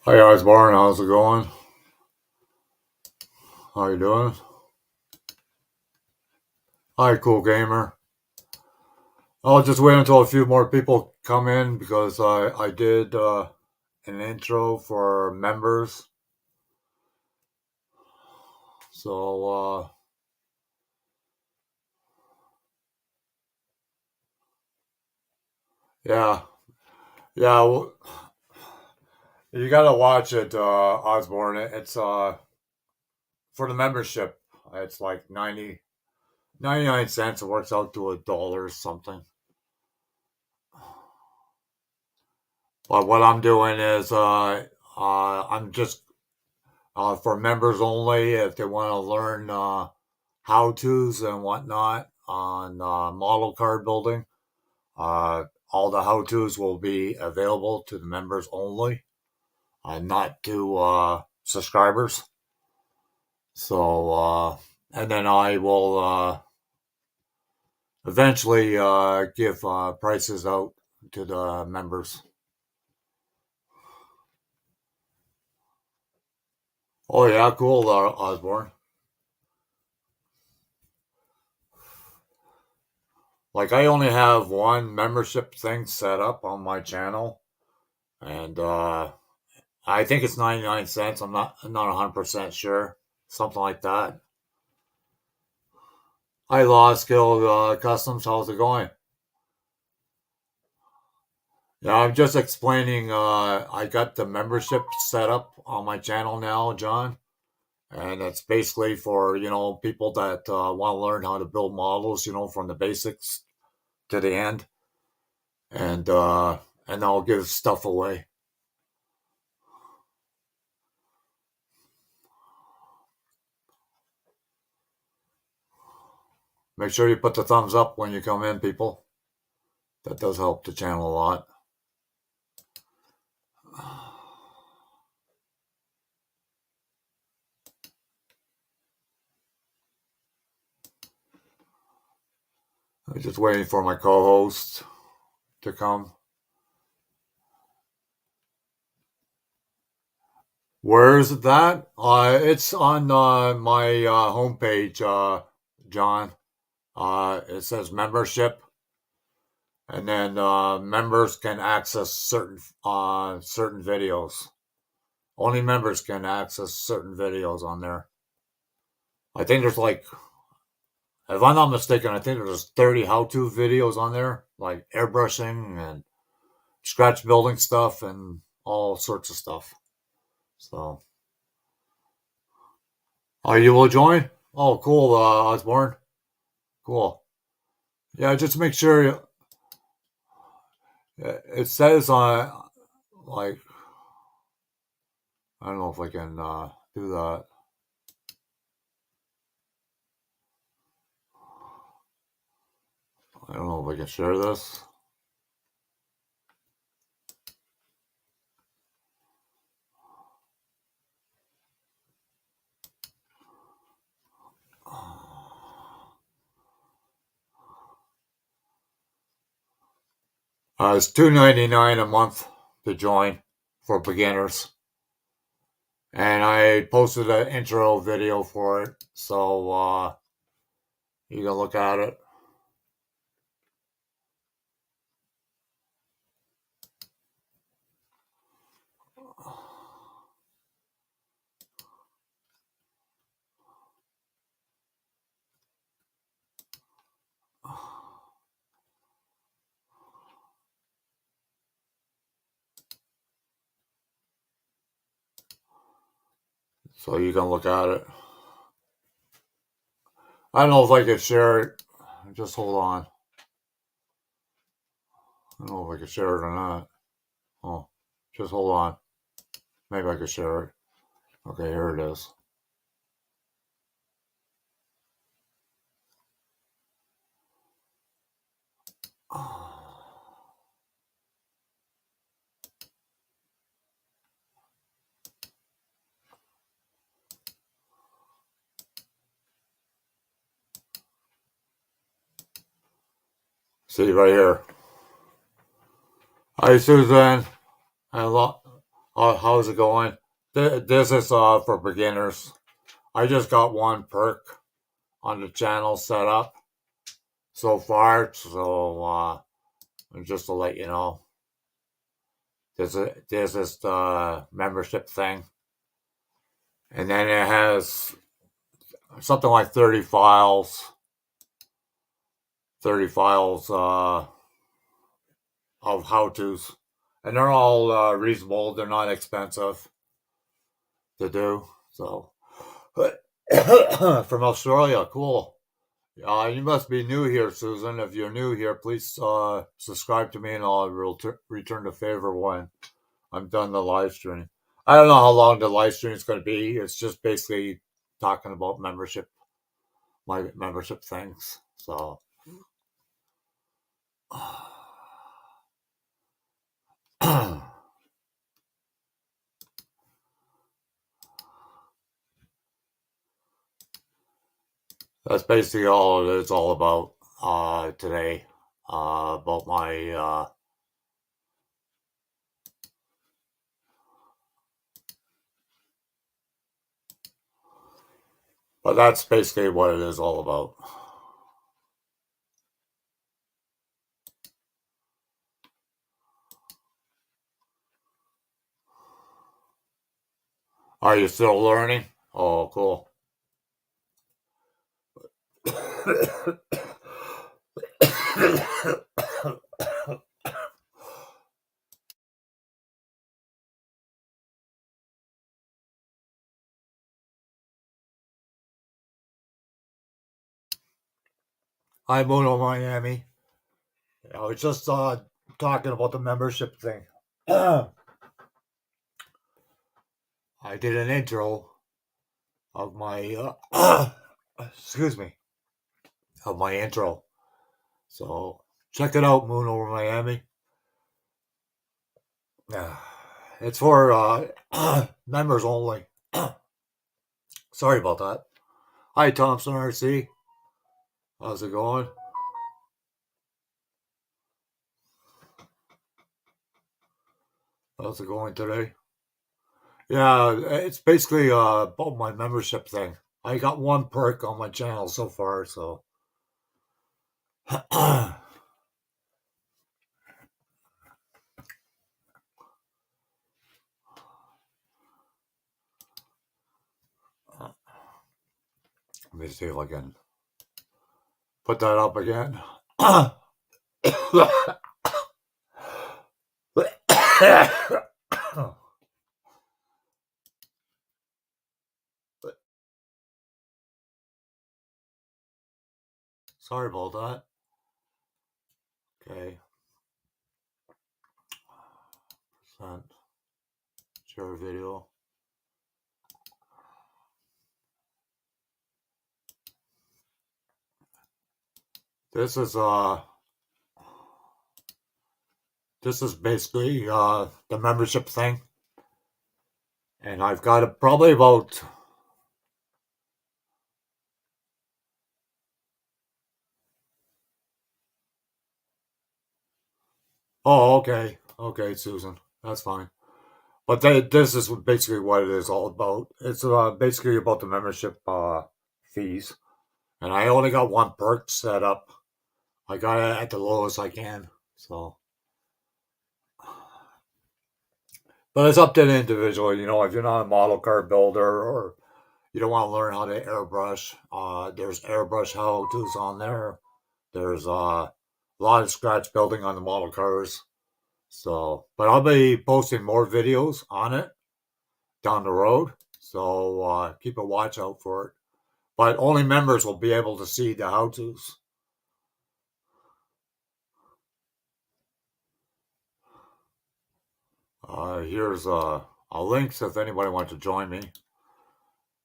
Hi Osborne, how's it going? How you doing? Hi, cool gamer. I'll just wait until a few more people come in because I did an intro for members. So yeah, yeah, you gotta watch it, Osborne. It's for the membership. It's like 99 cents. It works out to $1 or something. But what I'm doing is I'm just for members only if they want to learn how tos and whatnot on model card building. Uh, all the how tos will be available to the members only, not to subscribers. So, and then I will eventually give prices out to the members. Oh, yeah, cool, Osborne. Like, I only have one membership thing set up on my channel, and I think it's 99 cents. I'm not 100% sure. Something like that. Hi, Law Skill Customs. How's it going? Yeah, I'm just explaining. I got the membership set up on my channel now, John. And it's basically for, people that want to learn how to build models, from the basics to the end. And I'll give stuff away. Make sure you put the thumbs up when you come in, people. That does help the channel a lot. I'm just waiting for my co-host to come. Where is it that? It's on my homepage, John. It says membership, and then members can access certain videos. Only members can access certain videos on there. I think there's like, if I'm not mistaken, I think there's 30 how-to videos on there, like airbrushing and scratch building stuff and all sorts of stuff. So, oh, you will join? Oh, cool, Osborne. Cool. Yeah, just make sure it says on, like, I don't know if I can do that. I don't know if I can share this. It's $2.99 a month to join for beginners, and I posted an intro video for it, so you can look at it. So you can look at it. I don't know if I can share it. Just hold on. I don't know if I can share it or not. Oh, just hold on. Maybe I can share it. Okay, here it is. See right here. Hi, Suzanne. Hello. How's it going? This is for beginners. I just got one perk on the channel set up so far, so just to let you know, there's this membership thing, and then it has something like 30 files of how tos, and they're all reasonable. They're not expensive to do. So from Australia, cool. You must be new here, Susan. If you're new here, please subscribe to me, and I'll return the favor when I'm done the live stream. I don't know how long the live stream is going to be. It's just basically talking about my membership things. So that's basically all it's all about today. About my but that's basically what it is all about. Are you still learning? Oh, cool. Hi, Mono Miami. I was just talking about the membership thing. I did an intro of my excuse me, of my intro. So check it out, Moon over Miami. It's for members only. Sorry about that. Hi, Thompson RC. How's it going? How's it going today? Yeah, it's basically about my membership thing. I got one perk on my channel so far, so let me see if I can put that up again. Sorry about that. Okay. Percent. Share video. This is basically the membership thing. And I've got probably about oh, okay. Okay, Susan. That's fine. But this is basically what it is all about. It's basically about the membership fees. And I only got one perk set up. I got it at the lowest I can. So, but it's up to the individual. You know, if you're not a model car builder or you don't want to learn how to airbrush, there's airbrush how-tos on there. There's a lot of scratch building on the model cars. So, but I'll be posting more videos on it down the road. So keep a watch out for it. But only members will be able to see the how-tos. Here's a link so if anybody wants to join me.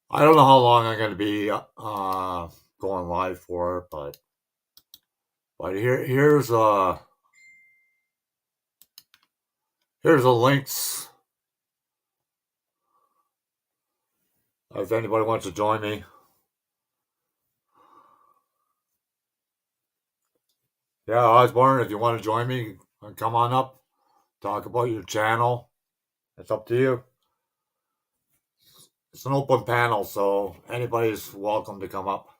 I don't know how long I'm going to be going live for, but here's the links if anybody wants to join me. Yeah, Osborne, if you want to join me, come on up, talk about your channel. It's up to you. It's an open panel, so anybody's welcome to come up.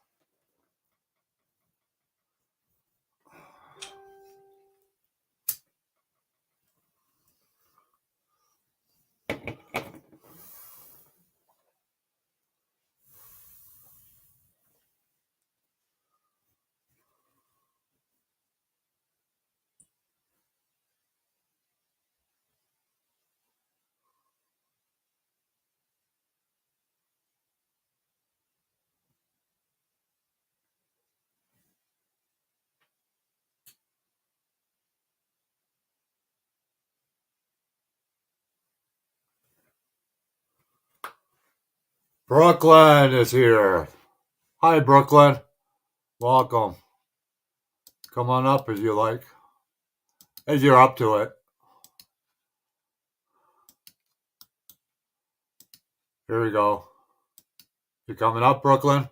Brooklyn is here. Hi, Brooklyn. Welcome. Come on up if you like. If you're up to it. Here we go. You coming up, Brooklyn?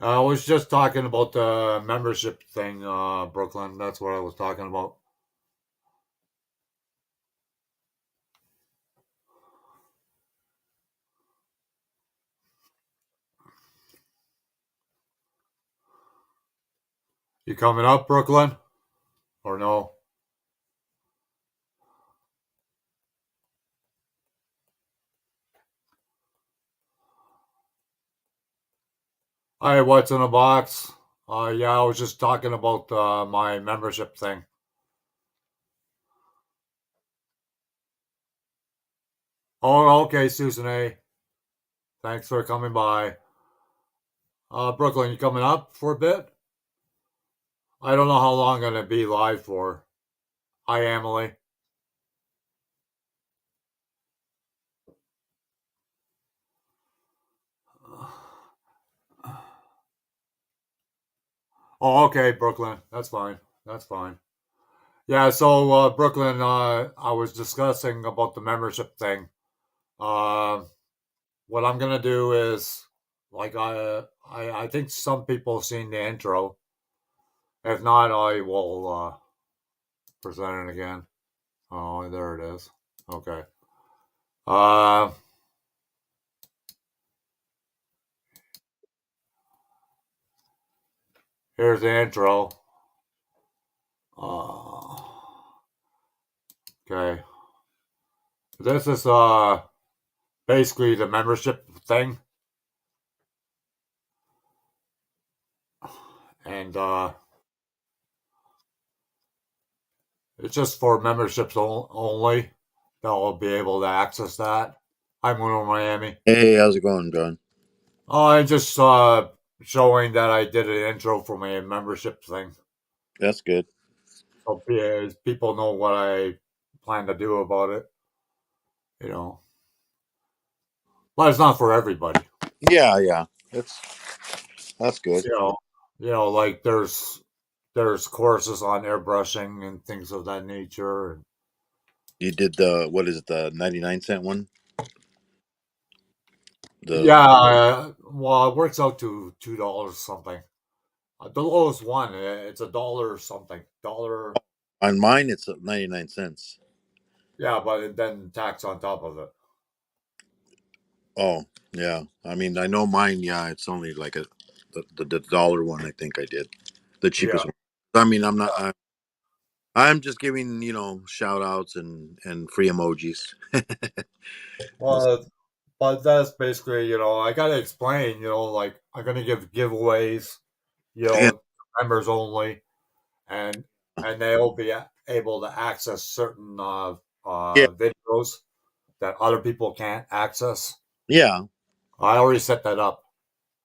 I was just talking about the membership thing, Brooklyn. That's what I was talking about. You coming up, Brooklyn? Or no? Hi, what's in a box? Yeah, I was just talking about my membership thing. Oh, okay, Susan A. Thanks for coming by. Brooklyn, you coming up for a bit? I don't know how long I'm gonna be live for. Hi, Emily. Oh, okay, Brooklyn. That's fine. That's fine. Yeah, so Brooklyn, I was discussing about the membership thing. Uh, what I'm gonna do is, like, I think some people have seen the intro. If not, I will present it again. Oh, there it is. Okay. Uh, here's the intro. Uh, okay. This is basically the membership thing, and it's just for memberships only. They'll be able to access that. I'm Winter Miami. Hey, how's it going, John? I just showing that I did an intro for my membership thing, That's good. so people know what I plan to do about it. You know, but it's not for everybody. Yeah, yeah. That's good. You know, like there's courses on airbrushing and things of that nature. And You did the what is it, the 99 cent one? The yeah, well, it works out to $2 something. The lowest one, it's a dollar something. Dollar, on mine it's 99 cents. yeah, but then tax on top of it. Oh, yeah. I mean, I know mine. Yeah, it's only like the dollar one. I think I did the Yeah. cheapest one. I mean, I'm just giving shout outs and free emojis. Well, but that's basically, I gotta explain, like I'm gonna give giveaways, Yeah, members only, and they'll be able to access certain yeah, videos that other people can't access. yeah. I already set that up.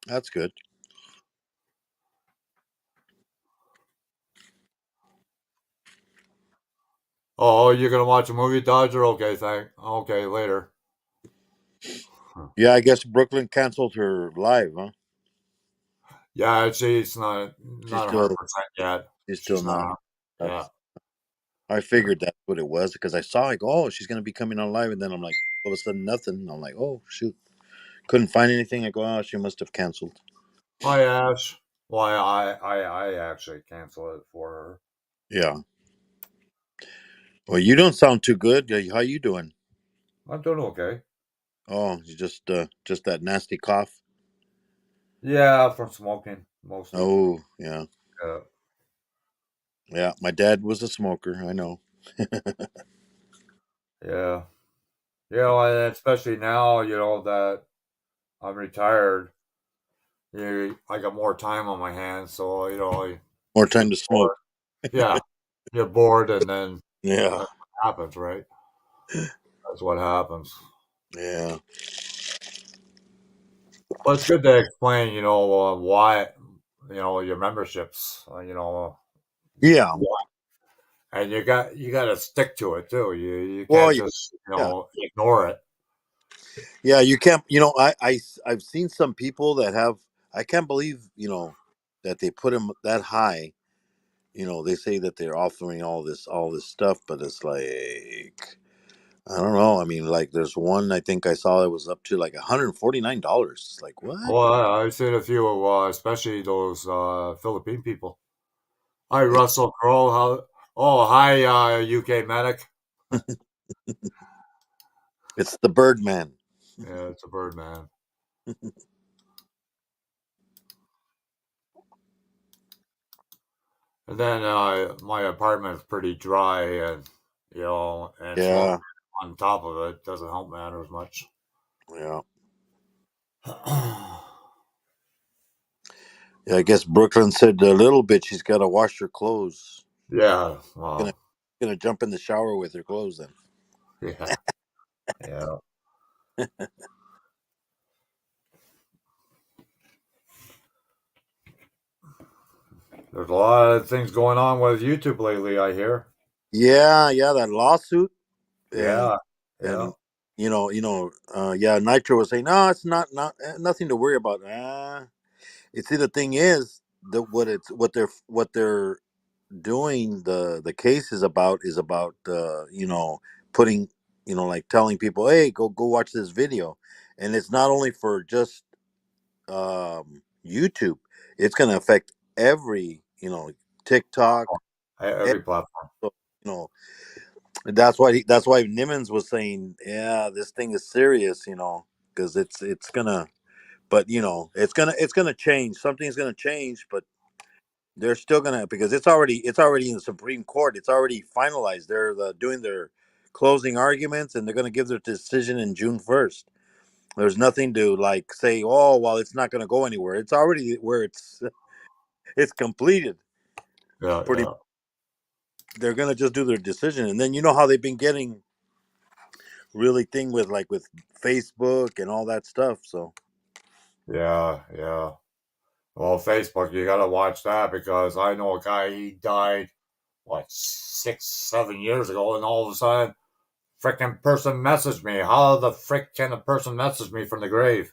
That's good. Oh, you're gonna watch a movie, Dodger? Okay, okay, later. Huh. Yeah, I guess Brooklyn canceled her live, huh? Yeah, she's not She's not still 100% yet. she's still She's not. not. Yeah. That's I figured that's what it was because I saw like, oh, she's gonna be coming on live, and then I'm like, all of a sudden nothing. I'm like, oh shoot, couldn't find anything. I go, oh, she must have canceled. Hi, Ash. Why I actually canceled it for her. Yeah. Well, you don't sound too good. How you doing? I'm doing okay. Oh, you just that nasty cough. Yeah, from smoking mostly. Oh, yeah, Uh, yeah. My dad was a smoker. I know. yeah, and especially now, that I'm retired. I got more time on my hands, so More you time to smoke. bored. Yeah, you're bored, and then Yeah, that's what happens, right? That's what happens. yeah, But it's good to explain, why, your memberships, yeah. why, and you got to stick to it too. You Well, can't yeah, just yeah, ignore it. yeah. You can't. I've seen some people that have. I can't believe that they put him that high. They say that they're offering all this stuff, but it's like I don't know. I mean, like there's one I think I saw it was up to like $149. It's like what? Well, I've seen a few, especially those Philippine people. Hi, Russell Crowe. Hi, UK medic. It's the Birdman. Yeah, it's a bird man. And then my apartment is pretty dry, and and smoke Yeah, on top of it doesn't help matters much. yeah. Yeah, I guess Brooklyn said a little bit. She's got to wash her clothes. Yeah, Gonna well, gonna jump in the shower with her clothes then. yeah, yeah. There's a lot of things going on with YouTube lately, I hear. Yeah, yeah, that lawsuit and Yeah, yeah, and yeah. Nitro was saying, no, it's not nothing to worry about. See, the thing is that what they're doing the case is about putting like telling people, hey, go watch this video, and it's not only for just YouTube. It's going to affect every TikTok. every every- platform. you know that's why Nimmons was saying, yeah, this thing is serious, because it's gonna, but it's gonna change. Something's gonna change, but they're still gonna, because it's already in the Supreme Court. It's already finalized. They're doing their closing arguments, and they're gonna give their decision in June 1st. There's nothing to like say, oh well, it's not gonna go anywhere. It's already where it's completed. Yeah, Pretty, yeah, they're gonna just do their decision, and then you know how they've been getting really thing with Facebook and all that stuff. So yeah, yeah. Well, Facebook, you gotta watch that because I know a guy. He died like 6, 7 years ago, and all of a sudden, frickin' person messaged me. How the frick can a person message me from the grave?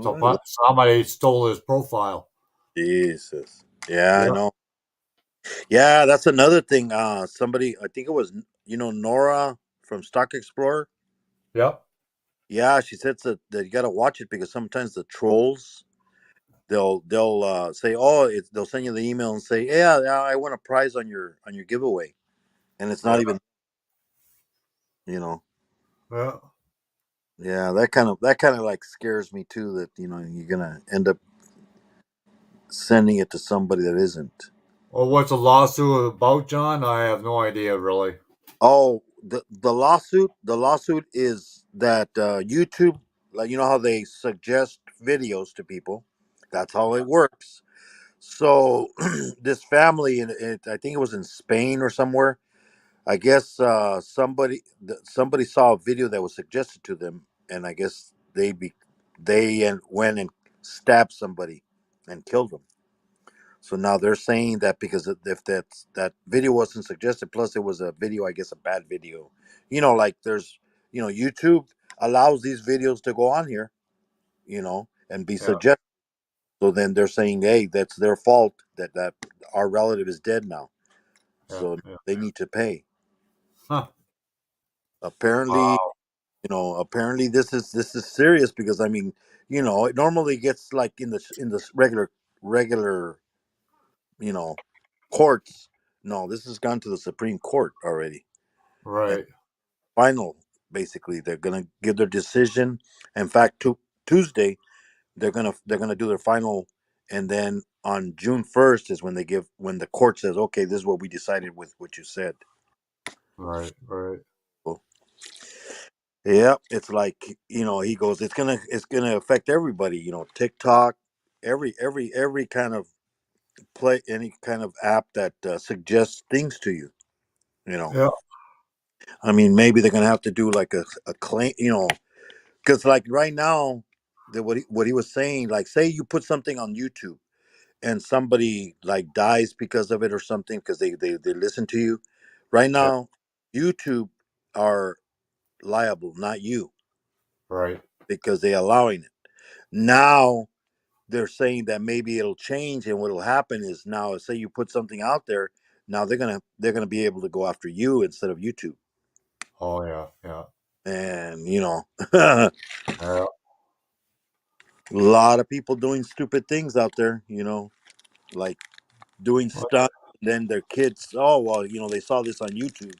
So oh, somebody stole his profile. Jesus, yeah, I Yep, know. Yeah, that's another thing. Somebody, I think it was Nora from Stock Explorer. yep, Yeah, she said that you got to watch it because sometimes the trolls they'll say, oh, they'll send you the email and say, yeah, yeah, I won a prize on your giveaway, and it's not yeah, even you know. yeah. Yeah, that kind of like scares me too. That you're gonna end up sending it to somebody that isn't. Well, what's the lawsuit about, John? I have no idea, really. Oh, the lawsuit is that YouTube, like how they suggest videos to people. That's how it works. So this family, I think it was in Spain or somewhere. I guess somebody saw a video that was suggested to them, and I guess went and stabbed somebody and killed them. So now they're saying that because if that video wasn't suggested, plus it was a video, I guess a bad video. Like there's, YouTube allows these videos to go on here, and be Yeah, suggested. So then they're saying, hey, that's their fault that our relative is dead now. yeah, So yeah. they need to pay. Huh. Apparently, Wow. apparently this is serious because I mean, it normally gets like in the regular, you know, courts. No, this has gone to the Supreme Court already. And Right. final, basically, they're gonna give their decision. In fact, Tuesday they're gonna do their final, and then on June 1st is when the court says, okay, this is what we decided with what you said. Right. Right. So, yeah, it's like he goes, it's gonna affect everybody. TikTok, every kind of play, any kind of app that suggests things to you. You know, Yeah. I mean, maybe they're gonna have to do like a claim. Because like right now, what he was saying, like say you put something on YouTube and somebody like dies because of it or something because they listen to you. Right Yeah. now, YouTube are liable, not you, Right. because they allowing it. Now they're saying that maybe it'll change, and what'll happen is now, say you put something out there, now they're gonna be able to go after you instead of YouTube. Oh yeah. Yeah. And a Yeah. lot of people doing stupid things out there, like doing Well, stuff. Then their kids, oh well, they saw this on YouTube.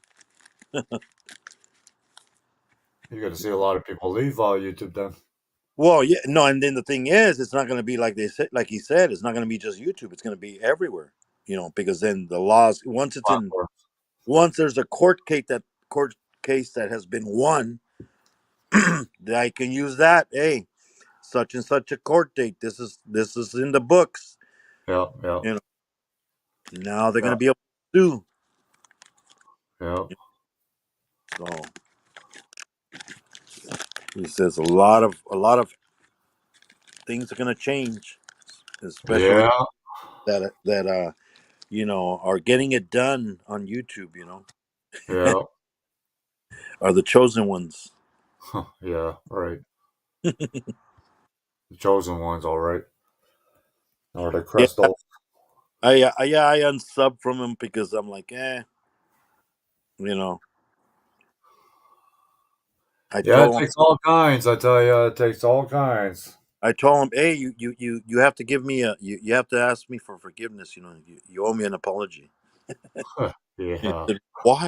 you're gonna see a lot of people leave YouTube then. Well, yeah, no, and then the thing is, it's not going to be like they said, like he said, it's not going to be just YouTube. It's going to be everywhere, because then the laws, Platforms. once there's a court case that has been won, I can use that. Hey, such and such a court date. This is in the books. Yeah. Yeah. You know, now they're going Yeah. to be able to sue. Yeah. So he says a lot of things are going to change, especially Yeah. that are getting it done on YouTube. Yeah. Are the chosen ones. Yeah. Right. The chosen ones. All right. Or the Yeah, crystals. I unsub from him because I'm like, you know, I Yeah. It told him, takes all kinds. I tell you, it takes all kinds. hey, you have to give me you have to ask me for forgiveness. You owe me an apology. He Yeah. said, why?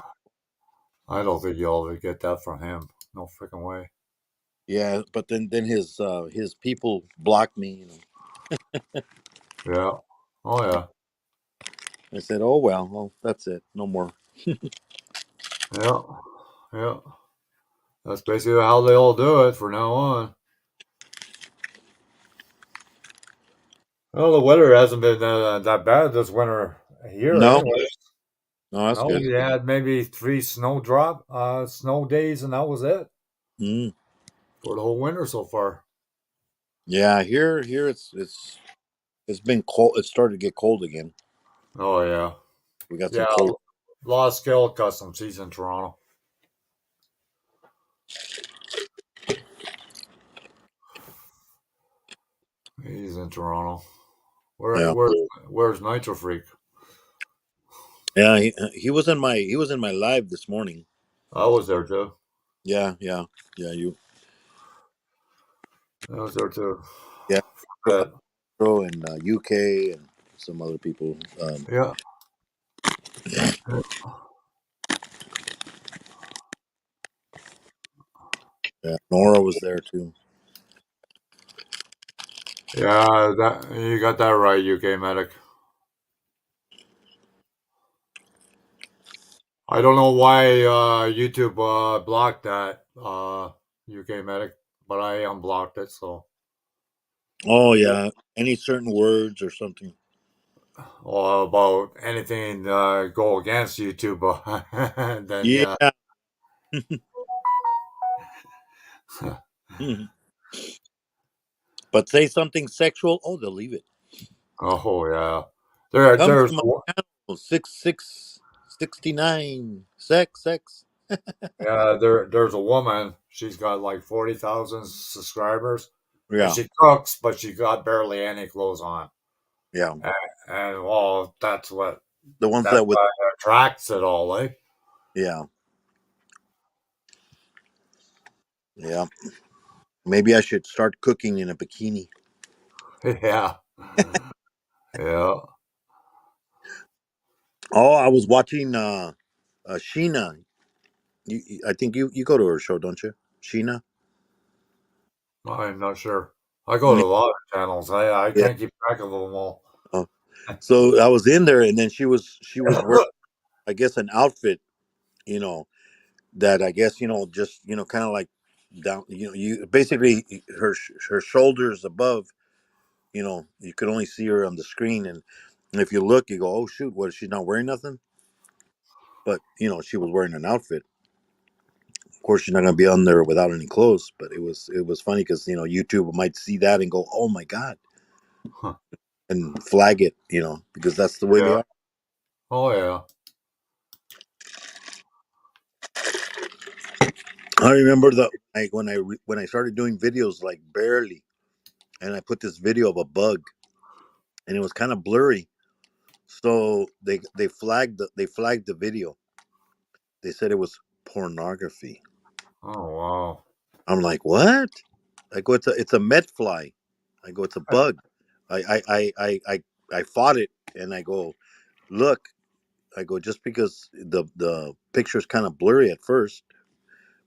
I don't think you'll ever get that from him. No freaking way. Yeah, but then his people blocked me. Yeah. Oh yeah. I said, oh well, that's it, no more. Yeah. Yeah. That's basically how they all do it from now on. Well, the weather hasn't been that bad this winter here, No, anyways. no, that's No, good. we had maybe three snow days, and that was it Mm. for the whole winter so far. Yeah, here it's been cold. It started to get cold again. Oh yeah, We got some yeah. cold. Lost Scale Customs. He's in Toronto. He's in Toronto. Yeah, Where's Nitro Freak? yeah. He was in my live this morning. I was there too. Yeah, yeah, yeah. I was there too. Yeah, But and UK and some other people. yeah, Yeah, Nora was there too. yeah. That you got that right, UK medic. I don't know why YouTube blocked that UK medic, but I unblocked it. So, Oh yeah, any certain words or something. about anything go against YouTube, then yeah. Yeah. Mhm. But say something sexual. Oh, they'll leave it. Oh yeah. Come There's to my channel 6669. Sex. there's a woman. She's got like 40,000 subscribers, and Yeah, she cooks, but she got barely any clothes on. yeah. And well, The ones that's that with what attracts it all, eh? yeah, Yeah. Maybe I should start cooking in a bikini. Yeah. Yeah. Oh, I was watching Sheena. I think you go to her show, don't you? Sheena. I'm not sure. I go to Yeah. a lot of channels. I Yeah. can't keep track of them all. Oh. So I was in there, and then she was wearing, I guess, an outfit, you know, that I guess just kind of like down, you basically her shoulders above, you could only see her on the screen, and if you look, you go, oh shoot, what, she's not wearing nothing, but she was wearing an outfit. Of course, she's not going to be on there without any clothes, but it was funny because YouTube might see that and go, oh my god, Huh. and flag it, because that's the way they Yeah. are. Oh yeah. I remember when I started doing videos, like, barely, and I put this video of a bug, and it was kind of blurry, so they flagged the video. They said it was pornography. Oh wow. I'm like, what? I go, it's a met fly. I go, it's a bug. I fought it, and I go, look. I go, just because the picture's kind of blurry at first,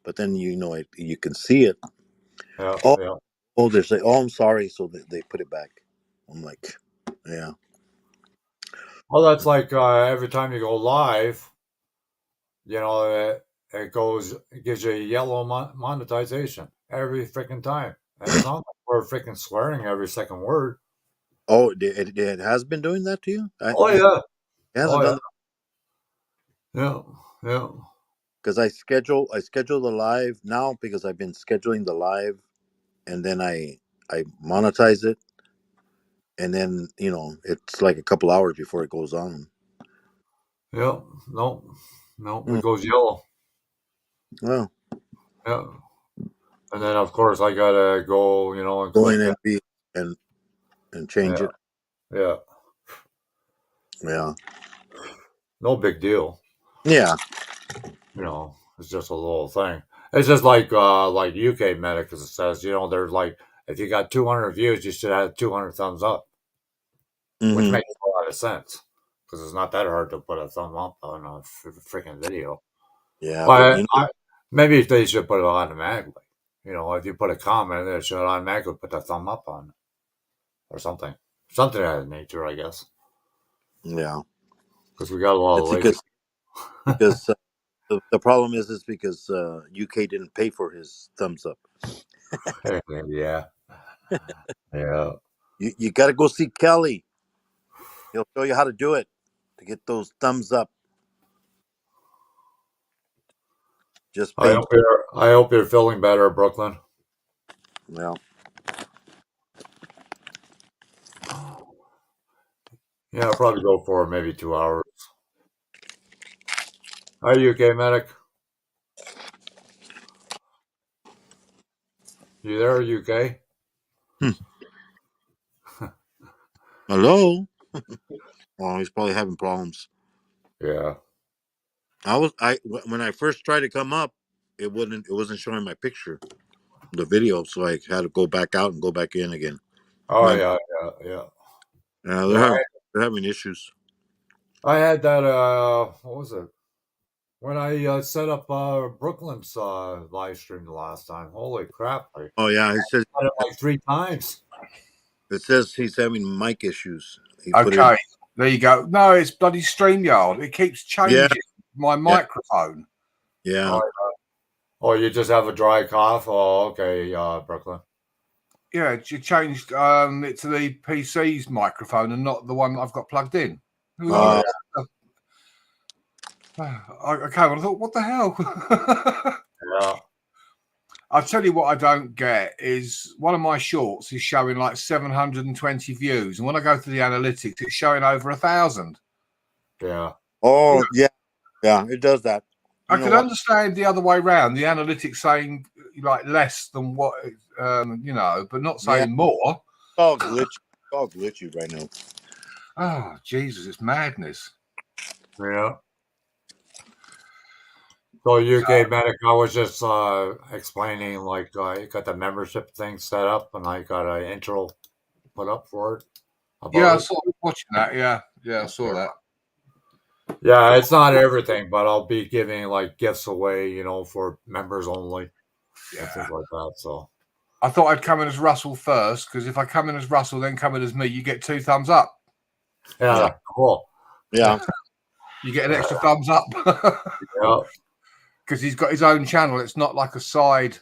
but then you can see it. Yeah. Oh, Yeah. they say, oh, I'm sorry, so they put it back. I'm like, yeah. Well, that's like every time you go live, it gives you a yellow monetization every freaking time, and it's not like we're freaking swearing every second word. Oh, it has been doing that to you? Oh yeah. It Oh hasn't yeah. done that Yeah. Yeah. because I schedule the live now because I've been scheduling the live, and then I monetize it, and then it's like a couple hours before it goes on. Yeah. No. No. Hmm. It goes yellow. Well, Yeah. And then of course I gotta go, and go in click. and be and change Yeah. it. Yeah. Yeah, No big deal. yeah. It's just a little thing. It's just like UK Medic, as it says, there's like if you got 200 views, you should have 200 thumbs up, which Hmm. makes a lot of sense because it's not that hard to put a thumb up on a freaking video. Yeah, but But maybe they should put it automatically. If you put a comment, it should automatically put the thumb up on it or something, something of that nature, I guess, yeah. because we got a lot of It's lazy. because the problem is because UK didn't pay for his thumbs up. Yeah, yeah. You got to go see Kelly. He'll show you how to do it to get those thumbs up. Just I pay. hope you're feeling better, Brooklyn. Well, Yeah, I'll probably go for maybe 2 hours. Are you okay, medic? You there, UK? hmm. Hello. Oh, he's probably having problems. Yeah. When I first tried to come up, it wasn't showing my picture, the video, so I had to go back out and go back in again. Oh My yeah, yeah, yeah. Yeah, they're Yeah, having they're having issues. I had that. What was it? When I set up Brooklyn's live stream the last time. Holy crap! I Oh yeah, he says had it like 3 times. it says he's having mic issues. He put in. Okay, there you go. No, it's bloody StreamYard. It keeps Yeah, changing my yeah, microphone. yeah. Oh, oh, you just have a dry cough. Oh, okay, Brooklyn. Yeah, you changed it to the PC's microphone and not the one that I've got plugged in. Oh Okay, well, I thought, what the hell? yeah, I'll tell you what I don't get is one of my shorts is showing like 720 views. And when I go to the analytics, it's showing over 1,000. yeah, Oh yeah, yeah. It does that. I You know could what? understand the other way around, the analytics saying like less than what, but not Yeah, saying more. it's all glitchy. It's all glitchy right now. Oh, Jesus, it's madness. yeah. So UK Medic, I was just explaining like I got the membership thing set up and I got an intro put up for it Yeah, about I it. saw watching that. Yeah, I saw that. Yeah, it's not everything, but I'll be giving like gifts away, for members only and Yeah. things like that. So I thought I'd come in as Russell first, because if I come in as Russell, then come in as me, you get 2 thumbs up. yeah, cool. Yeah. You get an extra thumbs up. Yeah. Because he's got his own channel. It's not like a side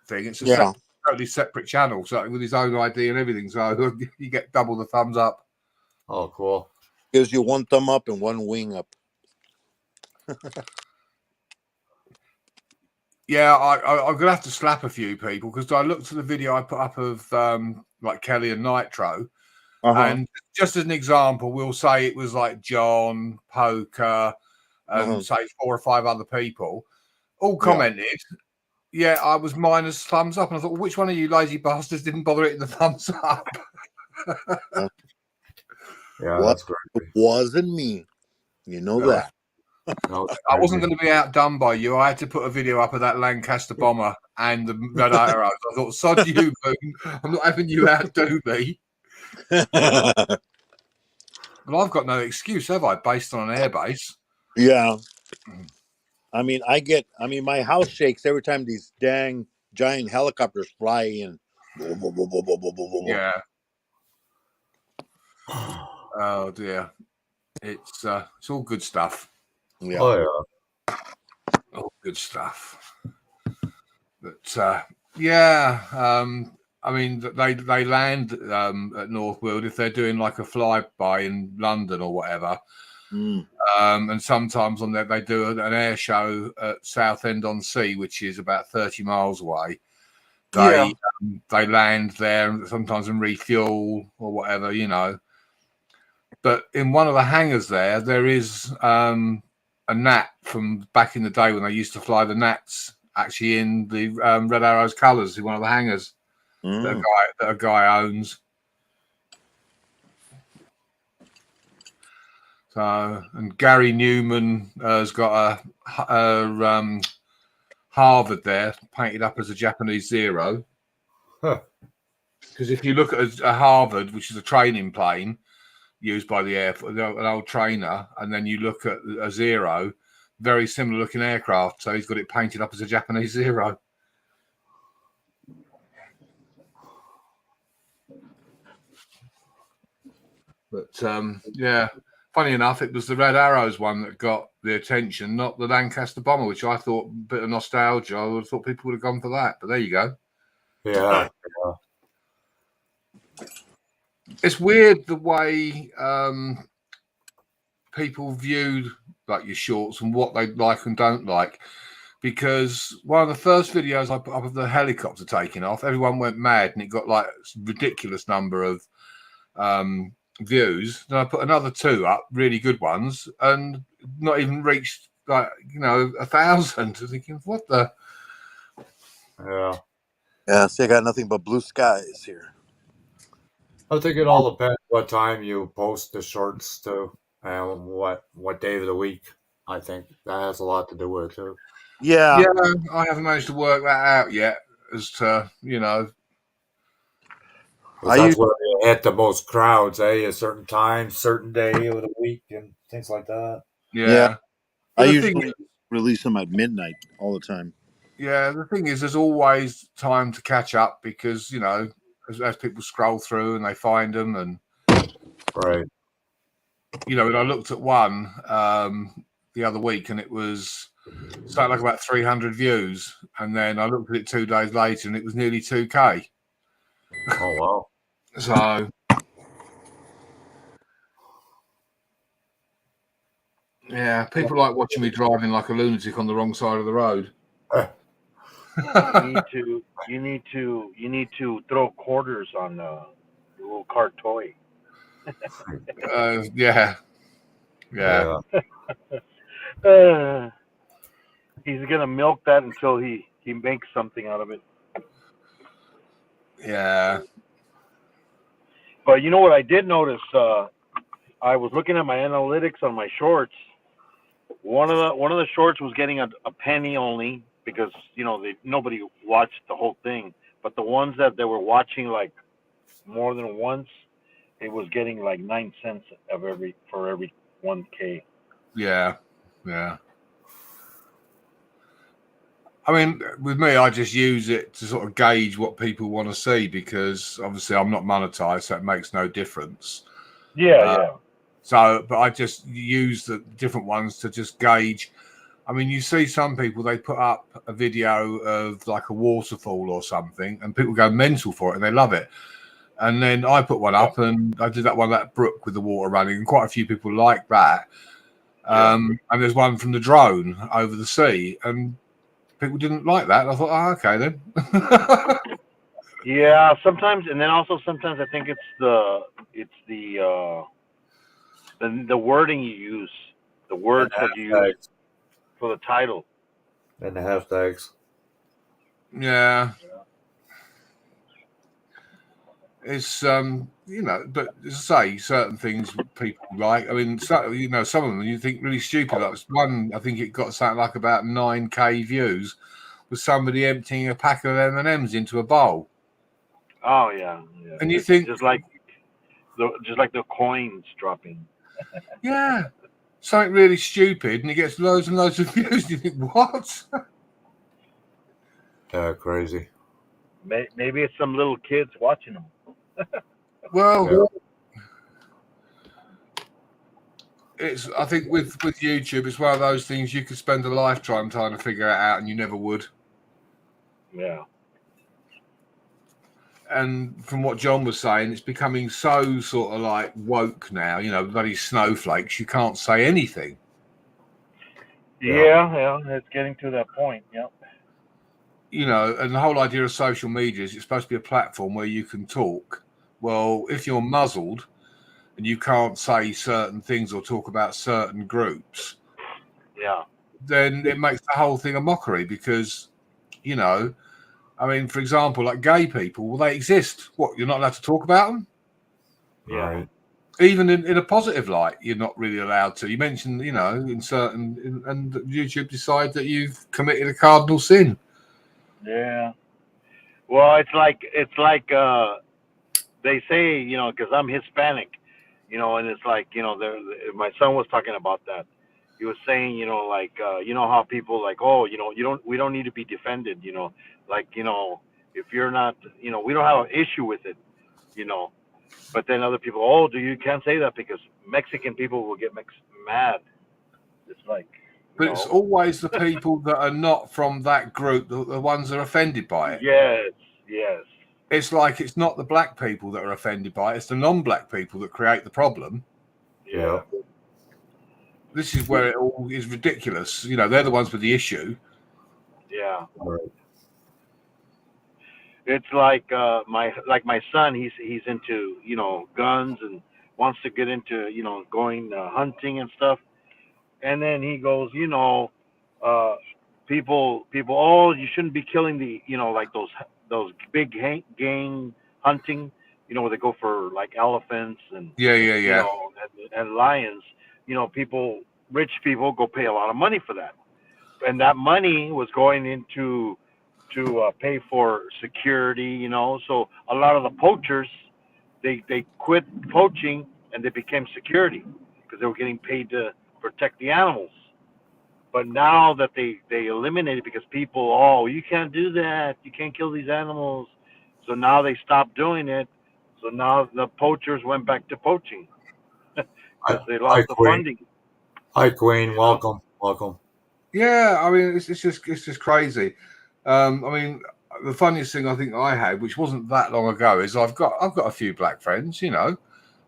thing. It's a totally separate channel, so with his own ID and everything. So you get double the thumbs up. Oh, cool. Gives you 1 thumb up and 1 wing up. Yeah, I'm gonna have to slap a few people, because I looked at the video I put up of like Kelly and Nitro, and just as an example, we'll say it was like John, Poker, and say 4 or 5 other people, all commented. Yeah, I was minus thumbs up, and I thought, well, which one of you lazy bastards didn't bother hitting the thumbs up? Yeah, that's great. It wasn't me. You know that. No, I wasn't going to be outdone by you. I had to put a video up of that Lancaster bomber and the Red Arrows. I thought, sod you, Boone. I'm not having you outdo me. But I've got no excuse, have I, based on an airbase? Yeah. I mean, my house shakes every time these dang giant helicopters fly in. Yeah. Oh dear. It's all good stuff. Yeah. Oh yeah. All good stuff. But yeah, I mean, they land at Northwood if they're doing like a flyby in London or whatever. And sometimes on there they do an air show at Southend-on-Sea, which is about 30 miles away. They land there sometimes and refuel or whatever, But in one of the hangars there is a Nat from back in the day when they used to fly the Nats, actually in the Red Arrows colours in one of the hangars that a guy owns. So, and Gary Newman has got a Harvard there painted up as a Japanese Zero. Because if you look at a Harvard, which is a training plane used by the Air Force, an old trainer, and then you look at a Zero, very similar looking aircraft. So he's got it painted up as a Japanese Zero. But yeah, funny enough, it was the Red Arrows one that got the attention, not the Lancaster bomber, which I thought a bit of nostalgia. I would have thought people would have gone for that, but there you go. Yeah. It's weird the way people view like your shorts and what they like and don't like. Because one of the first videos I put up of the helicopter taking off, everyone went mad and it got like a ridiculous number of views. Then I put another 2 up, really good ones, and not even reached 1,000. Thinking, what the? Yeah. See, I got nothing but blue skies here. I think it all depends what time you post the shorts to and what day of the week. I think that has a lot to do with it too. Yeah. I haven't managed to work that out yet as to That's where you hit the most crowds, a certain time, certain day of the week, and things like that. Yeah. I usually release them at midnight all the time. Yeah, the thing is, there's always time to catch up because as people scroll through and they find them, and right. And I looked at one the other week, and it was something like about 300 views, and then I looked at it 2 days later, and it was nearly 2K. Oh wow! So yeah, people like watching me driving like a lunatic on the wrong side of the road. You need to throw quarters on the little car toy. Yeah. He's gonna milk that until he makes something out of it. Yeah. But you know what I did notice? I was looking at my analytics on my shorts, One of the shorts was getting a penny only because nobody watched the whole thing. But the ones that they were watching like more than once, it was getting like 9 cents for every 1K. Yeah, yeah. I mean, with me, I just use it to sort of gauge what people want to see because obviously I'm not monetized, so it makes no difference. Yeah, yeah. So, but I just use the different ones to just gauge. I mean, you see some people, they put up a video of like a waterfall or something, and people go mental for it and they love it. And then I put one up, and I did that one, that brook with the water running, and quite a few people like that. And there's one from the drone over the sea, and people didn't like that. I thought, oh, okay then. Yeah, sometimes, and then also sometimes I think it's the wording you use, the words that you use Hashtags. for the title. And the hashtags. Yeah. It's but as I say, certain things people like. I mean, some of them you think really stupid. Like one, I think it got something like about 9K views, with somebody emptying a pack of M&Ms into a bowl, Oh yeah, yeah. and you It's think, just like the coins dropping. yeah, something really stupid, and it gets loads and loads of views. You think, what? Yeah, crazy. Maybe it's some little kids watching them. Well, Yeah. I think with YouTube, it's one of those things you could spend a lifetime trying to figure it out, and you never would. Yeah. And from what John was saying, it's becoming so sort of like woke now, bloody snowflakes. You can't say anything. Yeah, it's getting to that point. Yep. And the whole idea of social media is it's supposed to be a platform where you can talk. Well, if you're muzzled and you can't say certain things or talk about certain groups, Yeah. then it makes the whole thing a mockery because, I mean, for example, like gay people, well, they exist. What, you're not allowed to talk about them? Yeah. Right. Even in a positive light, you're not really allowed to. You mentioned, in certain, and YouTube decide that you've committed a cardinal sin. Yeah. Well, it's like they say, because I'm Hispanic, and it's like, my son was talking about that. He was saying, like, how people like, oh, we don't need to be defended, like, if you're not, we don't have an issue with it, you know. But then other people, oh, you can't say that because Mexican people will get mad. It's like, But it's always the people that are not from that group, the ones that are offended by it. yes, yes. It's like it's not the black people that are offended by it, it's the non-black people that create the problem. Yeah. This is where it all is ridiculous. They're the ones with the issue. Yeah. Right. It's like my son. He's into guns and wants to get into going hunting and stuff. And then he goes, uh, people. Oh, you shouldn't be killing the like those big gang hunting. Where they go for like elephants and Yeah. and lions. Rich people go pay a lot of money for that, and that money was going into to pay for security. So a lot of the poachers they quit poaching and they became security because they were getting paid to protect the animals. But now that they eliminated because people, oh, you can't do that, you can't kill these animals, so now they stopped doing it. So now the poachers went back to poaching because they Hi, lost the Queen. funding. Hi, Queen. Welcome. Welcome. Yeah, I mean, it's just crazy. I mean, the funniest thing I think I had, which wasn't that long ago, is I've got a few black friends. I'm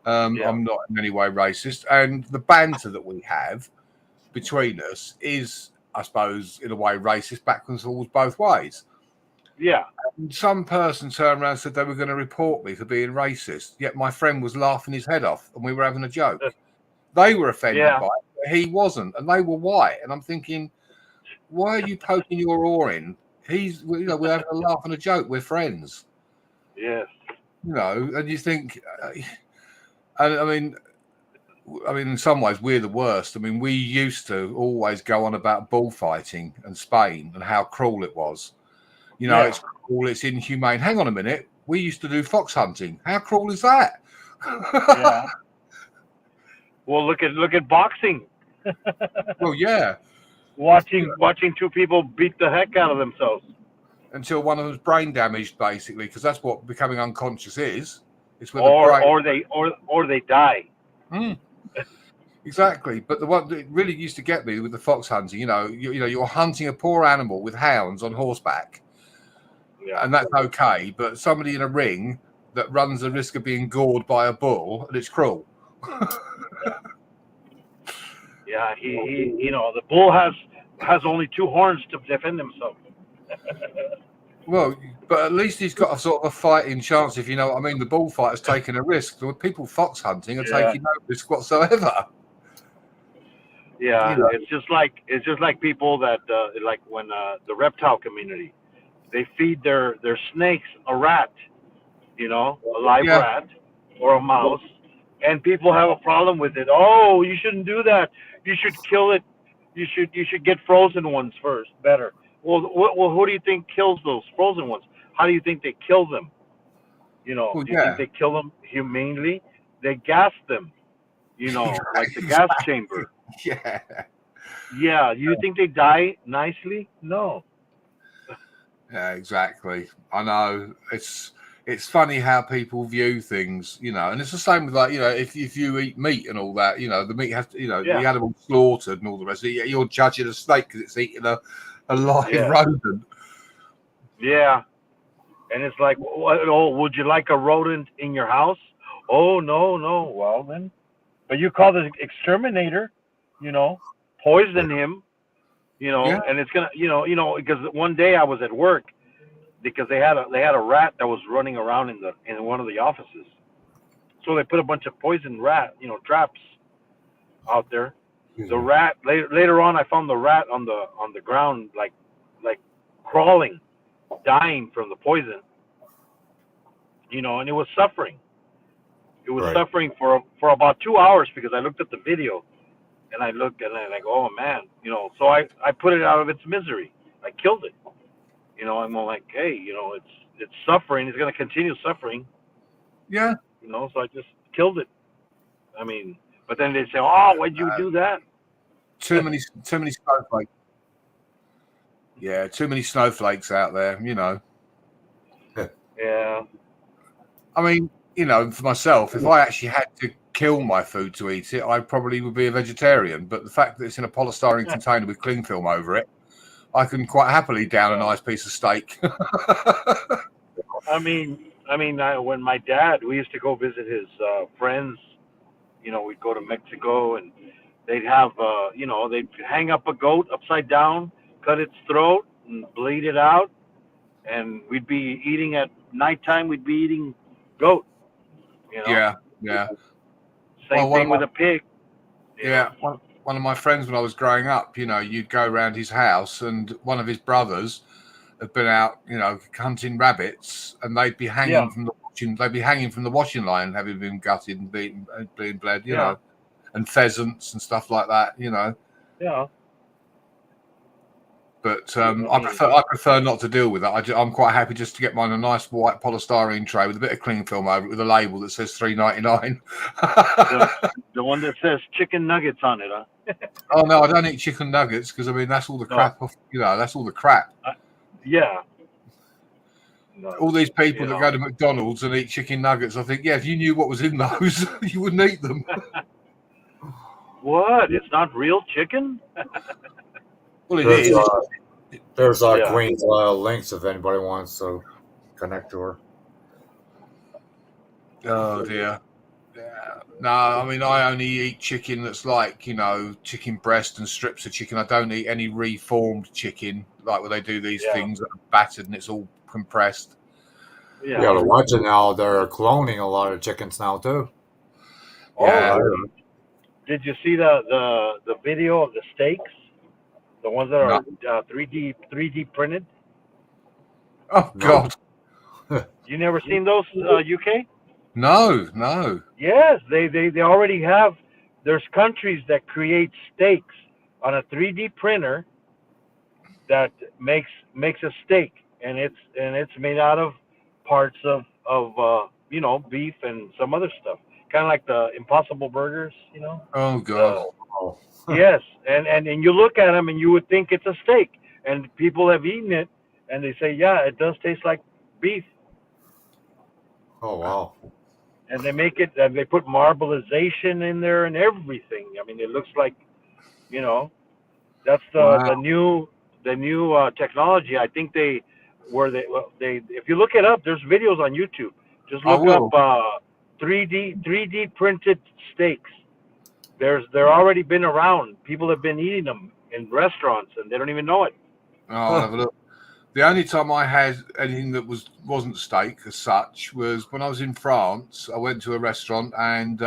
not in any way racist, and the banter that we have between us is, I suppose, in a way racist backwards and forwards both ways. Yeah. And some person turned around and said they were going to report me for being racist, yet my friend was laughing his head off, and we were having a joke. They were offended by it, but he wasn't, and they were white. And I'm thinking, why are you poking your oar in? We're having a laugh and a joke. We're friends. Yes. And you think, and I mean, I mean, in some ways, we're the worst. I mean, we used to always go on about bullfighting and Spain and how cruel it was. You know, Yeah. it's cruel, it's inhumane. Hang on a minute. We used to do fox hunting. How cruel is that? Yeah. Well, look at boxing. Well, yeah. watching two people beat the heck out of themselves. Until one of them's brain damaged, basically, because that's what becoming unconscious is. It's when the brain... or they die. Exactly. But the one that really used to get me with the fox hunting, you're hunting a poor animal with hounds on horseback, and that's okay. But somebody in a ring that runs the risk of being gored by a bull, and it's cruel. Yeah, he the bull has only 2 horns to defend himself. Well, but at least he's got a sort of a fighting chance, if you know what I mean. The bullfighter's taking a risk. The people fox hunting are taking no risk whatsoever. Yeah, it's just like people that like when the reptile community, they feed their snakes a rat, a live rat or a mouse, and people have a problem with it. Oh, you shouldn't do that. You should kill it. You should get frozen ones first. Better. Well, who do you think kills those frozen ones? How do you think they kill them? Do you think they kill them humanely? They gas them, like the gas chamber. Yeah. Yeah. You think they die nicely? No. Yeah, exactly. I know. It's funny how people view things, and it's the same with if you eat meat and all that, the meat has to, the animal slaughtered and all the rest. You're judging a snake because it's eating a live rodent. Yeah. And it's like, would you like a rodent in your house? Oh, no. Well, then. But you call the exterminator, poison him, and it's going to, because one day I was at work because they had a rat that was running around in one of the offices. So they put a bunch of poison rat, traps out there. The rat, later on, I found the rat on the ground, like crawling, dying from the poison, and it was suffering. It was suffering for about 2 hours because I looked at the video, and I looked and I go, oh man, So I put it out of its misery. I killed it. I'm like, hey, it's suffering. It's going to continue suffering. Yeah. So I just killed it. I mean, but then they say, oh, why'd you do that? Too many snowflakes. Yeah, too many snowflakes out there, Yeah. I mean, for myself, if I actually had to kill my food to eat it, I probably would be a vegetarian. But the fact that it's in a polystyrene container with cling film over it, I can quite happily down a nice piece of steak. I mean, when my dad, we used to go visit his friends, we'd go to Mexico and they'd have, they'd hang up a goat upside down, cut its throat and bleed it out. And we'd be eating at nighttime, we'd be eating goat, Yeah. Same thing with a pig. Yeah. One of my friends when I was growing up, you'd go around his house and one of his brothers had been out, hunting rabbits, and they'd be hanging from the washing line, having been gutted and being bled, and pheasants and stuff like that, Yeah. But I prefer not to deal with that. I'm quite happy just to get mine a nice white polystyrene tray with a bit of cling film over it with a label that says $3.99. The one that says chicken nuggets on it, huh? Oh no, I don't eat chicken nuggets because that's all the crap. That's all the crap. Yeah. No, all these people that go to McDonald's and eat chicken nuggets, I think, if you knew what was in those, you wouldn't eat them. What? It's not real chicken? Well, it is. There's Queen's links if anybody wants to connect to her. Oh dear. Yeah. No, I mean I only eat chicken that's like, chicken breast and strips of chicken. I don't eat any reformed chicken like where they do these things that are battered and it's all compressed. Yeah, to watch it now, they're cloning a lot of chickens now too. Yeah. Did you see the video of the steaks? The ones that are 3D printed? Oh God! You never seen those, UK? No. Yes, they already have there's countries that create steaks on a 3D printer that makes a steak, and it's made out of parts of beef and some other stuff, kind of like the Impossible Burgers, Oh God. the Oh, yes, and you look at them and you would think it's a steak, and people have eaten it and they say, yeah, it does taste like beef, oh wow. and they make it, and they put marbleization in there and everything. I mean, it looks like, you know, that's the Wow. new technology. I think they if you look it up, there's videos on YouTube. Just I look up will. 3D printed steaks. They're already been around. People have been eating them in restaurants and they don't even know it. Oh, I'll have a look. The only time I had anything that wasn't steak as such was when I was in France. I went to a restaurant and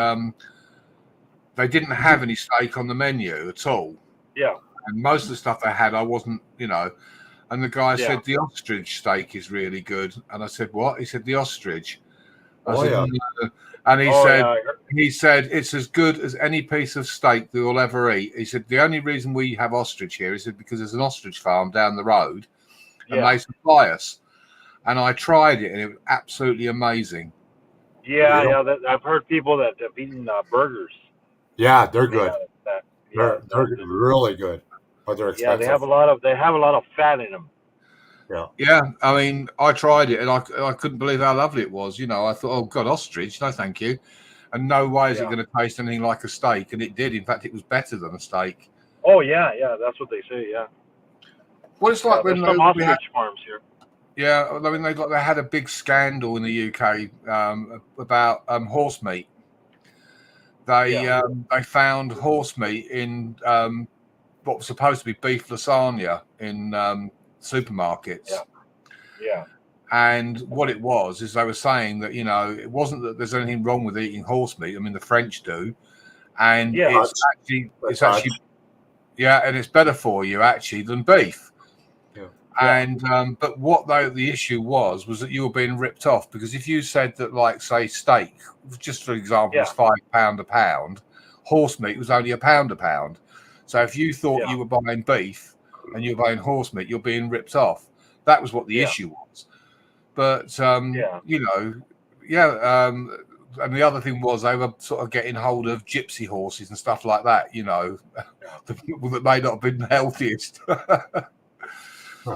they didn't have any steak on the menu at all. Yeah, And most of the stuff they had, I wasn't, And the guy yeah. said the ostrich steak is really good. And I said, what? He said the ostrich. I Oh said, yeah. "No." And he Oh said, yeah, it's as good as any piece of steak that you'll ever eat. He said the only reason we have ostrich here is because there's an ostrich farm down the road, and yeah, they supply us. And I tried it, and it was absolutely amazing. yeah, Yep. yeah. I've heard people that have eaten burgers Yeah, they're made good. out of that. Yeah, They're really good, but they're yeah. expensive. They have a lot of fat in them. Yeah. Yeah, I mean, I tried it, and I couldn't believe how lovely it was. I thought, oh God, ostrich, no, thank you. And no way is it Yeah. going to taste anything like a steak, and it did. In fact, it was better than a steak. Oh yeah, yeah. That's what they say. Yeah. Well, it's Yeah, like there's when some we had, ostrich farms here. yeah, I mean, they had a big scandal in the UK about horse meat. They found horse meat in what was supposed to be beef lasagna in supermarkets. Yeah. Yeah. And what it was is they were saying that, it wasn't that there's anything wrong with eating horse meat. I mean, the French do. And Yeah. it's actually, yeah, and it's better for you actually than beef. Yeah. And but what the issue was that you were being ripped off, because if you said that, like, say, steak, just for example, was £5 a pound, horse meat was only £1 a pound. So if you thought you were buying beef and you were buying horse meat, you're being ripped off. That was what the issue was. But and the other thing was they were sort of getting hold of gypsy horses and stuff like that, the people that may not have been the healthiest.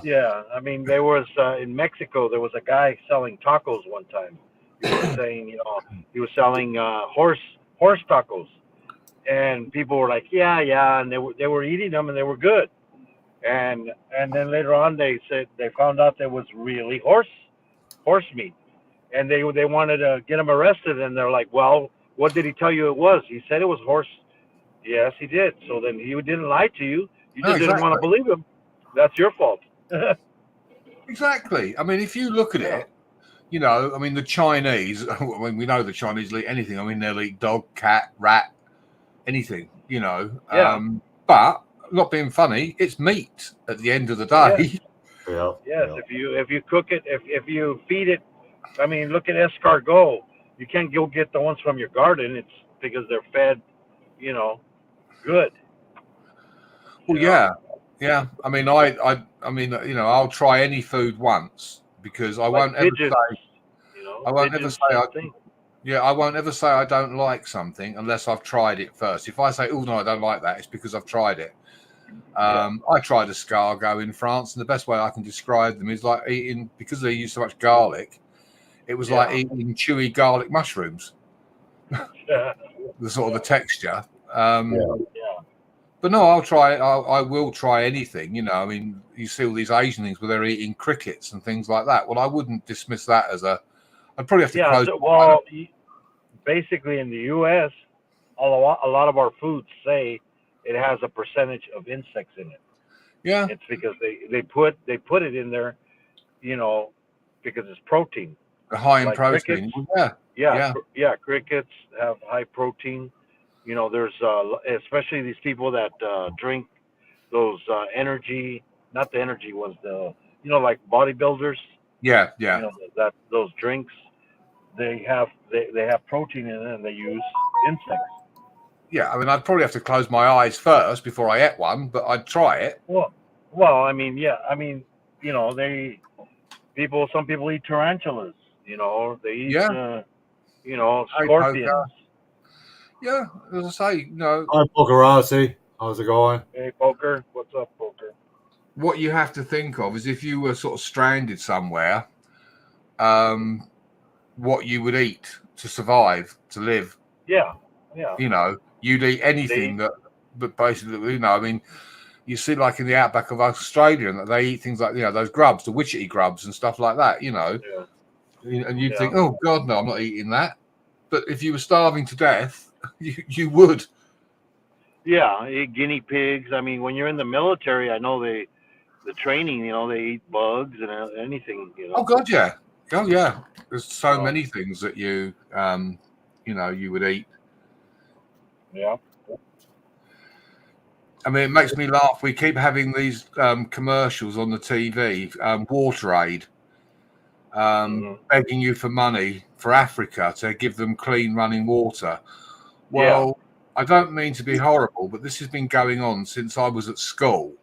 Yeah, I mean, there was in Mexico. There was a guy selling tacos one time. He was saying, he was selling horse tacos, and people were like, yeah, and they were eating them and they were good. And then later on, they said they found out there was really horse meat, and they wanted to get him arrested. And they're like, well, what did he tell you it was? He said it was horse. Yes, he did. So then he didn't lie to you. You just didn't want to believe him. That's your fault. Exactly. I mean, if you look at it, I mean, the Chinese, I mean, we know the Chinese will eat anything. I mean, they'll eat dog, cat, rat, anything, but not being funny, it's meat at the end of the day. Yeah. Yes, if you cook it, if you feed it, I mean, look at escargot. You can't go get the ones from your garden. It's because they're fed, good. Well, yeah. I mean, I mean, I'll try any food once, because I won't ever say, I won't ever say I won't ever say I don't like something unless I've tried it first. If I say, oh no, I don't like that, it's because I've tried it. I tried escargot in France, and the best way I can describe them is like eating, because they use so much garlic, it was like eating chewy garlic mushrooms. The sort of the texture. But no, I'll try it. I will try anything. I mean, you see all these Asian things where they're eating crickets and things like that. Well, I wouldn't dismiss that as I'd probably have to close. Basically in the U.S., a lot of our foods say it has a percentage of insects in it. Yeah, it's because they put it in there, because it's protein. High in protein. Yeah. Crickets have high protein. There's especially these people that drink those energy, not the energy ones, like bodybuilders. Yeah. That those drinks, they have protein in it, and they use insects. yeah, I mean, I'd probably have to close my eyes first before I ate one, but I'd try it. Well, I mean, yeah, I mean, some people eat tarantulas. They eat, Yeah, hey, poker. scorpions. Yeah, as I say, Hi, Pokerossi. How's it going? Hey, poker, what's up, poker? what you have to think of is if you were sort of stranded somewhere, what you would eat to survive, to live. Yeah, You'd eat anything They- but basically, I mean, you see, like in the outback of Australia, that they eat things like those grubs, the witchetty grubs and stuff like that. yeah, And you'd Yeah. think, oh God, no, I'm not eating that. But if you were starving to death, you would. yeah. Eat guinea pigs. I mean, when you're in the military, I know the training. They eat bugs and anything. Oh God, yeah. Oh yeah. There's so So, many things that you would eat. Yeah. I mean, it makes me laugh. We keep having these commercials on the TV, WaterAid, begging you for money for Africa to give them clean running water. Well, I don't mean to be horrible, but this has been going on since I was at school.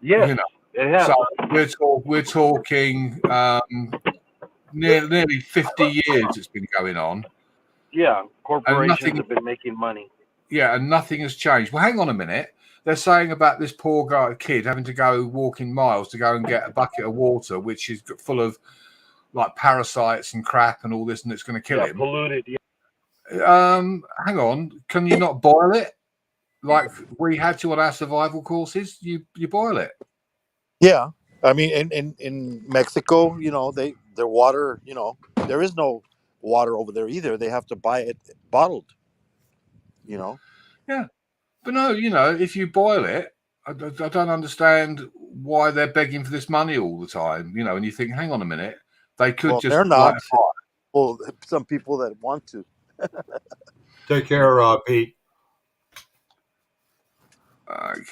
Yes, it has. So we're talking nearly 50 years it's been going on. Yeah, corporations have been making money. Yeah, and nothing has changed. Well, hang on a minute. They're saying about this poor kid having to go walking miles to go and get a bucket of water, which is full of like parasites and crap and all this, and it's going to kill him. Polluted. Yeah. Hang on. Can you not boil it like we had to on our survival courses? You boil it. Yeah, I mean, in Mexico, their water, there is no water over there either. They have to buy it bottled. Yeah, but no, if you boil it, I don't understand why they're begging for this money all the time. And you think, hang on a minute, they could just. They're not. Well, some people that want to. Take care, Pete.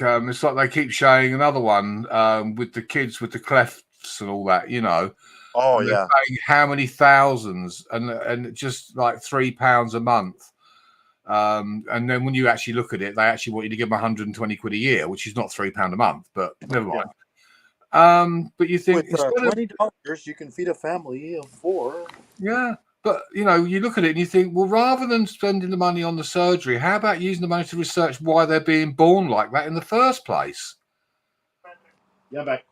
It's like they keep showing another one with the kids with the clefts and all that. Oh and yeah. saying how many thousands and just like £3 a month. And then when you actually look at it, they actually want you to give them 120 quid a year, which is not £3 a month, but never mind. But you think with $20 you can feed a family of 4. Yeah, but you look at it and you think, well, rather than spending the money on the surgery, how about using the money to research why they're being born like that in the first place? Yeah, back.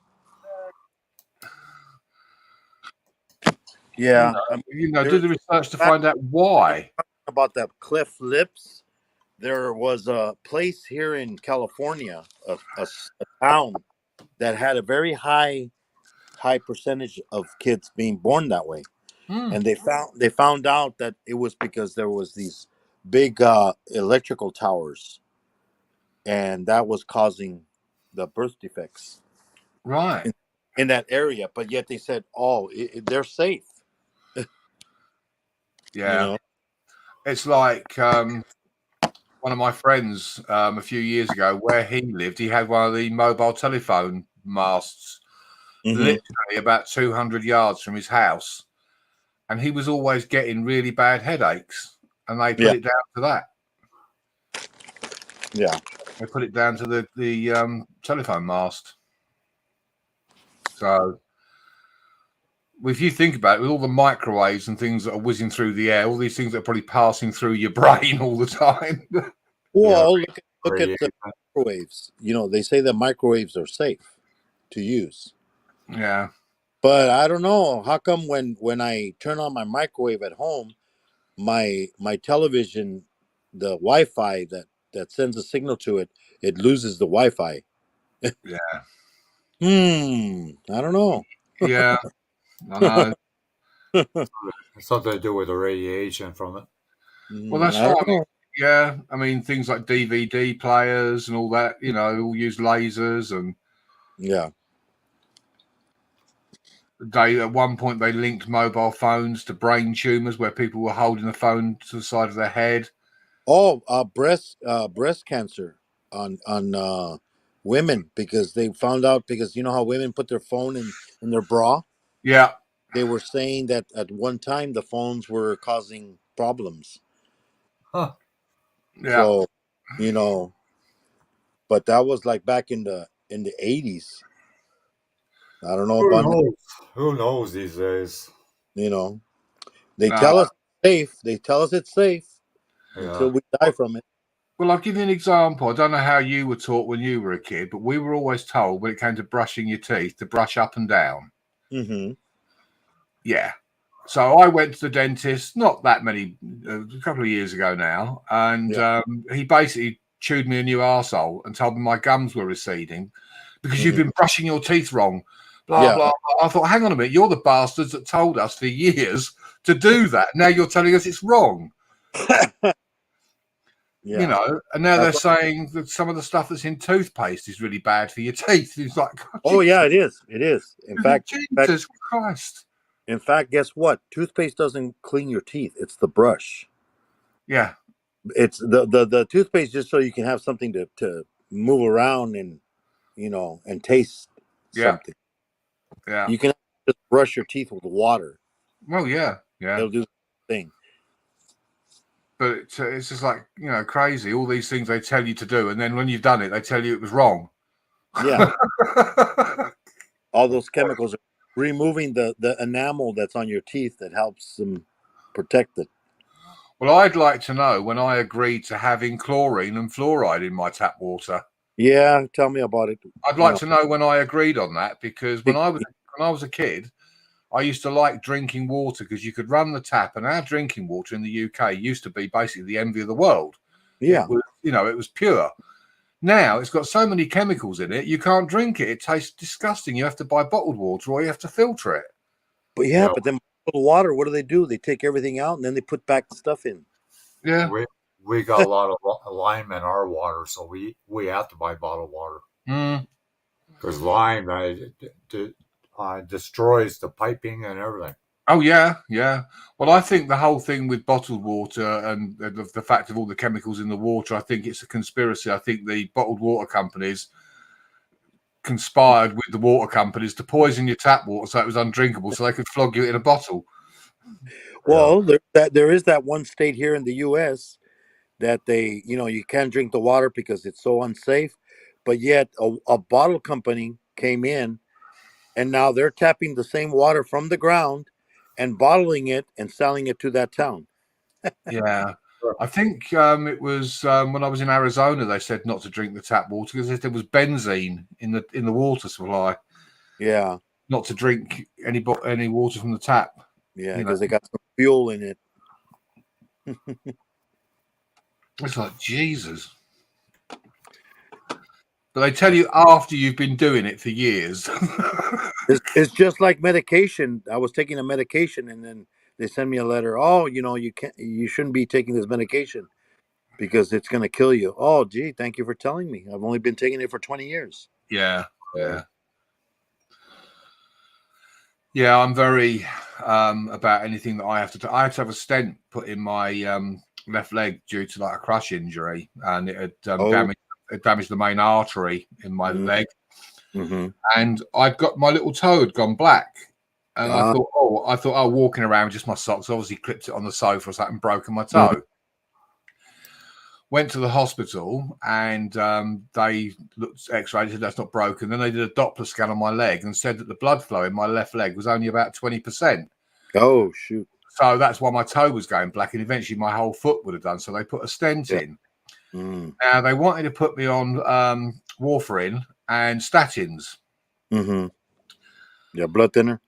Yeah, do the research to find out why. About that Cliff Lips, there was a place here in California, a town that had a very high percentage of kids being born that way, and they found out that it was because there was these big electrical towers, and that was causing the birth defects, right, in that area. But yet they said, "Oh, they're safe." Yeah, it's like one of my friends a few years ago, where he lived, he had one of the mobile telephone masts literally about 200 yards from his house, and he was always getting really bad headaches, and they put it down to that. Yeah, they put it down to the telephone mast. So if you think about it, with all the microwaves and things that are whizzing through the air, all these things that are probably passing through your brain all the time. Well, look at the microwaves. They say that microwaves are safe to use. Yeah. But I don't know how come when I turn on my microwave at home, my television, the Wi-Fi that sends a signal to it, it loses the Wi-Fi. Yeah. I don't know. Yeah, I know. It's something to do with the radiation from it. Well, that's right. Yeah, I mean things like DVD players and all that. All use lasers and yeah. At one point they linked mobile phones to brain tumors, where people were holding the phone to the side of their head. Oh, breast cancer on women, because they found out, because you know how women put their phone in their bra. Yeah. They were saying that at one time the phones were causing problems. Huh. Yeah. So, you know, but that was like back in the 80s. I don't know Who about now, knows? Who knows these days? you know. They Uh, tell us it's safe. They tell us it's safe Yeah. until we die from it. well, I'll give you an example. I don't know how you were taught when you were a kid, but we were always told when it came to brushing your teeth to brush up and down. Mm-hmm. Yeah. So I went to the dentist not that many, a couple of years ago now, and Yeah. he basically chewed me a new arsehole and told me my gums were receding because you've Mm-hmm. been brushing your teeth wrong. Blah, Yeah. blah, blah. I thought, hang on a minute, you're the bastards that told us for years to do that. Now you're telling us it's wrong. Yeah. You know, and now That's they're saying that some of the stuff that's in toothpaste is really bad for your teeth. It's like, Oh yeah, it is. It is. Jesus Christ. In fact, guess what? Toothpaste doesn't clean your teeth. It's the brush. Yeah, It's the toothpaste just so you can have something to move around and and taste yeah, something. yeah. You can just brush your teeth with water. Well, yeah, yeah. It'll do the thing. But it's just like, crazy. All these things they tell you to do, and then when you've done it, they tell you it was wrong. Yeah. All those chemicals are removing the enamel that's on your teeth that helps them protect it. Well, I'd like to know when I agreed to having chlorine and fluoride in my tap water. Yeah, tell me about it. I'd like to know when I agreed on that, because when I was a kid, I used to like drinking water because you could run the tap, and our drinking water in the UK used to be basically the envy of the world. Yeah. It was, it was pure. Now it's got so many chemicals in it, you can't drink it. It tastes disgusting. You have to buy bottled water or you have to filter it. But but then the water, what do? They take everything out and then they put back the stuff in. Yeah. We got a lot of lime in our water, so we have to buy bottled water because lime destroys the piping and everything. Oh yeah, yeah. Well, I think the whole thing with bottled water and the fact of all the chemicals in the water, I think it's a conspiracy. I think the bottled water companies conspired with the water companies to poison your tap water so it was undrinkable, so they could flog you in a bottle. Well, there is that one state here in the U.S. that they, you can't drink the water because it's so unsafe. But yet a bottle company came in and now they're tapping the same water from the ground and bottling it and selling it to that town. Yeah. I think it was when I was in Arizona, they said not to drink the tap water because there was benzene in the water supply. Yeah. Not to drink any water from the tap. Yeah, because they got some fuel in it. It's like, Jesus. But they tell you after you've been doing it for years. It's just like medication. I was taking a medication and then they send me a letter. Oh, you shouldn't be taking this medication because it's going to kill you. Oh, gee, thank you for telling me. I've only been taking it for 20 years. Yeah. Yeah, I'm very about anything that I have to do. I had to have a stent put in my left leg due to like a crush injury, and it had damaged the main artery in my leg. Mm-hmm. And I'd got my little toe had gone black, and I thought, walking around with just my socks, obviously clipped it on the sofa or something, and broken my toe. Mm-hmm. Went to the hospital and they looked X-rayed, said that's not broken. Then they did a Doppler scan on my leg and said that the blood flow in my left leg was only about 20%. Oh, shoot. So that's why my toe was going black, and eventually my whole foot would have done. So they put a stent in. Now they wanted to put me on warfarin and statins. Mm-hmm. Yeah, blood thinner.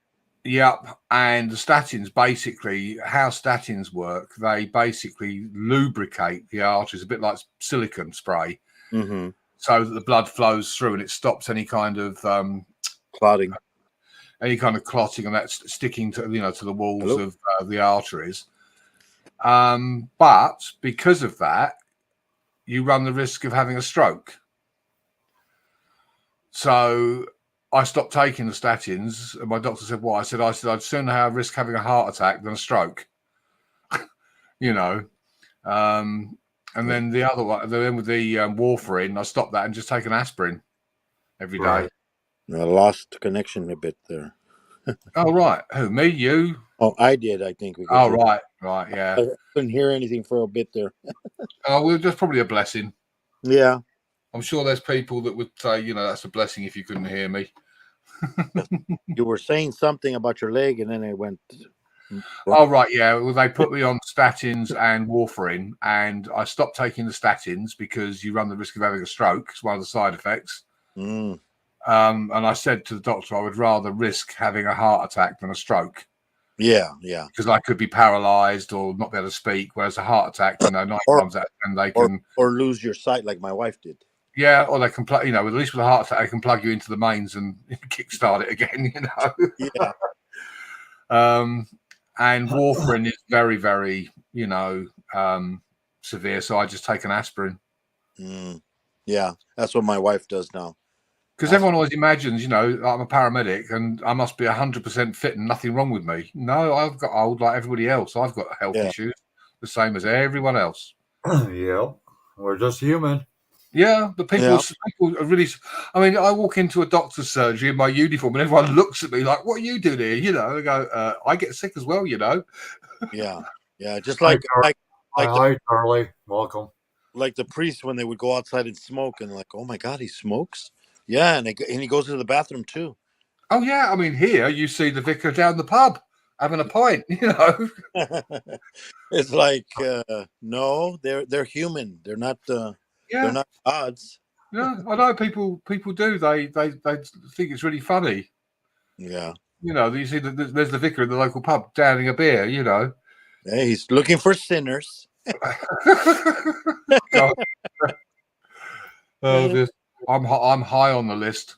Yep. And the statins, basically, how statins work, they basically lubricate the arteries, a bit like silicone spray, so that the blood flows through and it stops any kind of clotting, any kind of clotting, and that's sticking to to the walls of the arteries. But because of that, you run the risk of having a stroke. So I stopped taking the statins, and my doctor said, "Why?" I said, "I'd sooner have risk having a heart attack than a stroke." And then the other one, then with the warfarin, I stopped that and just take an aspirin every day. I lost connection a bit there. Oh right, who? Me? You? Oh, I did. I think because Oh, right, yeah. I couldn't hear anything for a bit there. Oh, well, that's probably a blessing. Yeah. I'm sure there's people that would say, that's a blessing if you couldn't hear me. You were saying something about your leg, and then it went. Oh, right, yeah. Well, they put me on statins and warfarin, and I stopped taking the statins because you run the risk of having a stroke. It's one of the side effects. Mm. And I said to the doctor, I would rather risk having a heart attack than a stroke. Yeah. Because I could be paralyzed or not be able to speak, whereas a heart attack, 9 times out of 10 they can, or lose your sight like my wife did. yeah, or they can plug, at least with a heart attack, they can plug you into the mains and kickstart it again, Yeah. And warfarin is very, very, severe. So I just take an aspirin. Mm. Yeah, that's what my wife does now. Because everyone always imagines, I'm a paramedic and I must be 100% fit and nothing wrong with me. No, I've got old like everybody else. I've got health issues, the same as everyone else. Yeah, we're just human. Yeah, but people are really. I mean, I walk into a doctor's surgery in my uniform, and everyone looks at me like, "What are you doing here?" I go, "I get sick as well." Yeah, just like hi, Charlie, welcome. Like the priest when they would go outside and smoke, and like, oh my God, he smokes. Yeah, and he goes to the bathroom too. Oh yeah, I mean, here you see the vicar down the pub having a pint. It's like no, they're human. They're not. They're not gods. Yeah, I know people do. They think it's really funny. Yeah. You see there's the vicar in the local pub downing a beer. Hey, he's looking for sinners. I'm high on the list.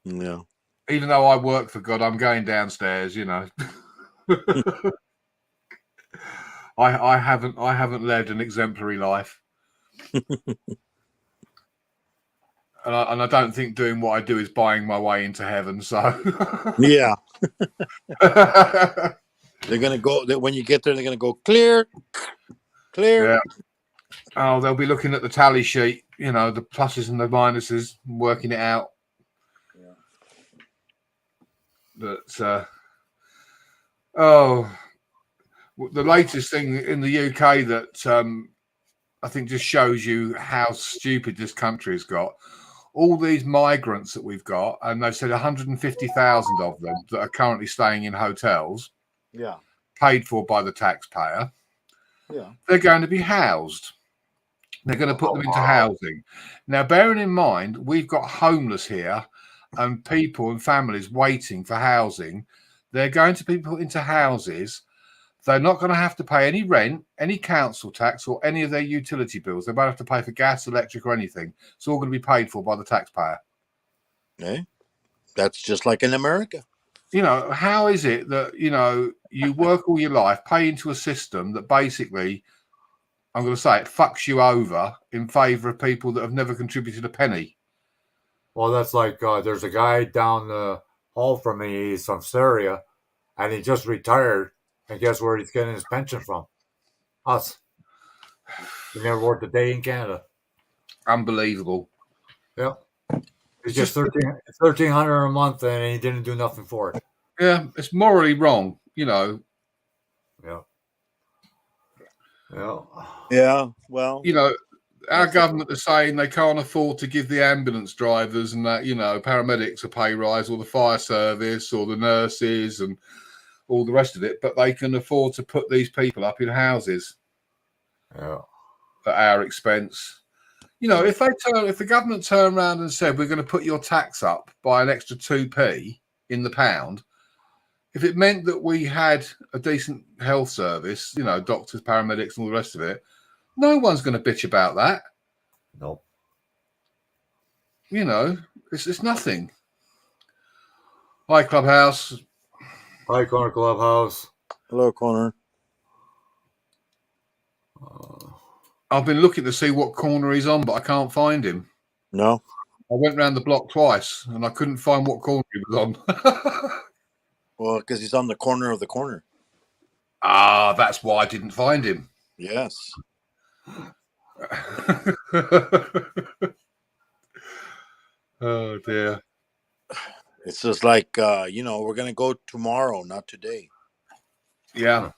Yeah. Even though I work for God, I'm going downstairs. I haven't led an exemplary life. And I don't think doing what I do is buying my way into heaven. So yeah, they're gonna go. When you get there, they're gonna go clear. Yeah. Oh, they'll be looking at the tally sheet. The pluses and the minuses, working it out. Yeah. But the latest thing in the UK that I think just shows you how stupid this country has got. All these migrants that we've got, and they've said 150,000 of them that are currently staying in hotels, paid for by the taxpayer. Yeah, they're going to be housed. They're going to put them into housing. Now, bearing in mind, we've got homeless here and people and families waiting for housing. They're going to be put into houses. They're not going to have to pay any rent, any council tax, or any of their utility bills. They won't have to pay for gas, electric, or anything. It's all going to be paid for by the taxpayer. Okay. That's just like in America. How is it that, you work all your life, pay into a system that basically, I'm going to say it, fucks you over in favor of people that have never contributed a penny? Well, that's like there's a guy down the hall from me. He's from Syria, and he just retired. And guess where he's getting his pension from? Us. He never worked a day in Canada. Unbelievable. Yeah. It's just $1,300 a month, and he didn't do nothing for it. Yeah, it's morally wrong, Yeah. Yeah. Well, our government is saying they can't afford to give the ambulance drivers and that, paramedics a pay rise, or the fire service, or the nurses, and all the rest of it, but they can afford to put these people up in houses at our expense. If the government turned around and said, we're going to put your tax up by an extra 2p in the pound, if it meant that we had a decent health service, doctors, paramedics, and all the rest of it, no one's going to bitch about that. Nope. It's nothing. Hi, Clubhouse. Hi, Corner Clubhouse. Hello, Corner. I've been looking to see what corner he's on, but I can't find him. No. I went round the block twice, and I couldn't find what corner he was on. Well, because he's on the corner of the corner. Ah, that's why I didn't find him. Yes. Oh, dear. It's just like, we're going to go tomorrow, not today. Yeah.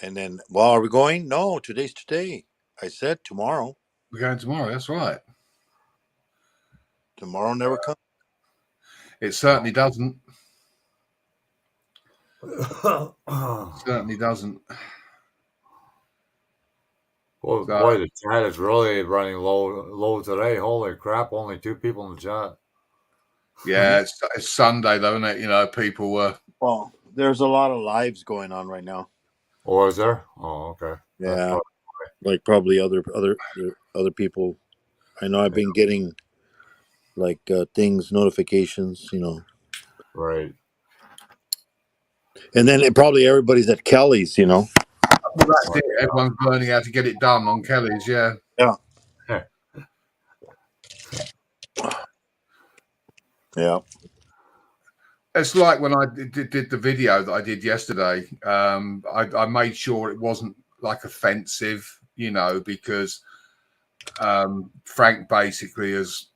And then, well, are we going? No, today's today. I said tomorrow. We're going tomorrow. That's right. Tomorrow never comes. It certainly doesn't. Certainly doesn't. Well, So- boy, the chat is really running low today. Holy crap! Only 2 people in the chat. Yeah, it's Sunday though, isn't it? You know, people were. Well, there's a lot of lives going on right now. Oh, is there? Oh, okay. That's Yeah, probably- like probably other people. I know I've been getting like notifications, right. and then probably everybody's at Kelly's, Well, that's it. Everyone's learning how to get it done on Kelly's. Yeah. Yeah. It's like when I did the video that I did yesterday. I made sure it wasn't like offensive, because Frank basically has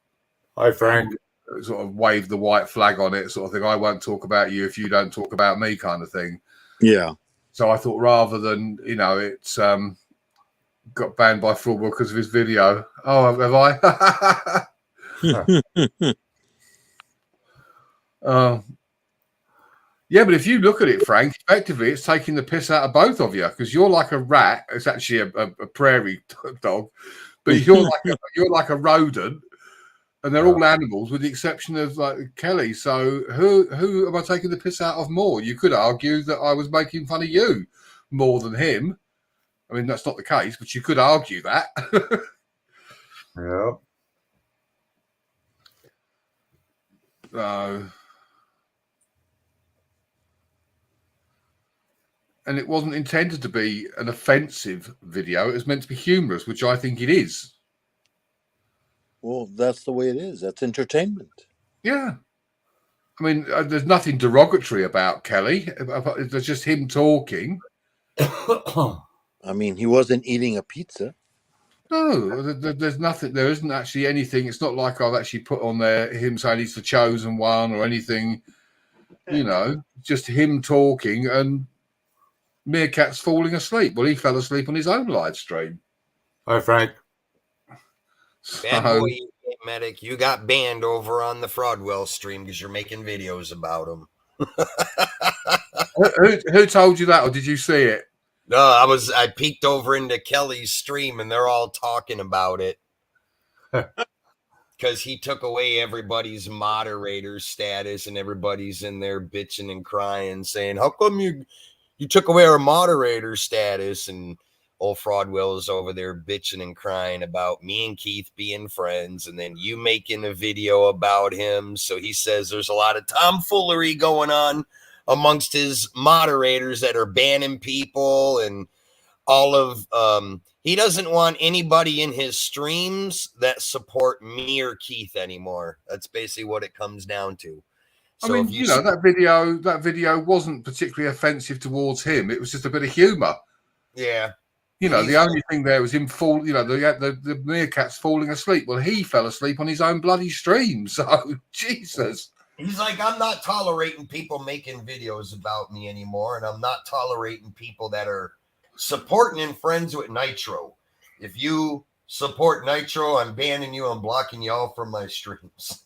Hi, Frank. sort of waved the white flag on it, sort of thing. I won't talk about you if you don't talk about me, kind of thing. Yeah. So I thought rather than it's got banned by Fraudwell because of his video. Oh, have I? Yeah, but if you look at it, Frank, effectively it's taking the piss out of both of you because you're like a rat. It's actually a prairie dog, but you're like a rodent, and they're all animals with the exception of like Kelly. So who am I taking the piss out of more? You could argue that I was making fun of you more than him. I mean, that's not the case, but you could argue that. Yeah. And it wasn't intended to be an offensive video. It was meant to be humorous, which I think it is. Well, that's the way it is. That's entertainment. Yeah. I mean, there's nothing derogatory about Kelly. There's just him talking. I mean, he wasn't eating a pizza. No, there's nothing. There isn't actually anything. It's not like I've actually put on there him saying he's the chosen one or anything. Just him talking and Meerkat's falling asleep. Well, he fell asleep on his own live stream. Hi, Frank. Bad boy, Medic. You got banned over on the Fraudwell stream because you're making videos about him. Who told you that, or did you see it? No, I peeked over into Kelly's stream and they're all talking about it. Because he took away everybody's moderator status and everybody's in there bitching and crying, saying, how come you took away our moderator status? And old Fraudwell is over there bitching and crying about me and Keith being friends and then you making a video about him. So he says there's a lot of tomfoolery going on amongst his moderators that are banning people and all of he doesn't want anybody in his streams that support me or Keith anymore. That's basically what it comes down to. So I mean, that video wasn't particularly offensive towards him. It was just a bit of humor. Yeah. The only thing there was him the Meerkat's falling asleep. Well, he fell asleep on his own bloody stream. So, Jesus. He's like, I'm not tolerating people making videos about me anymore, and I'm not tolerating people that are supporting and friends with Nitro. If you support Nitro, I'm banning you. I'm blocking you all from my streams.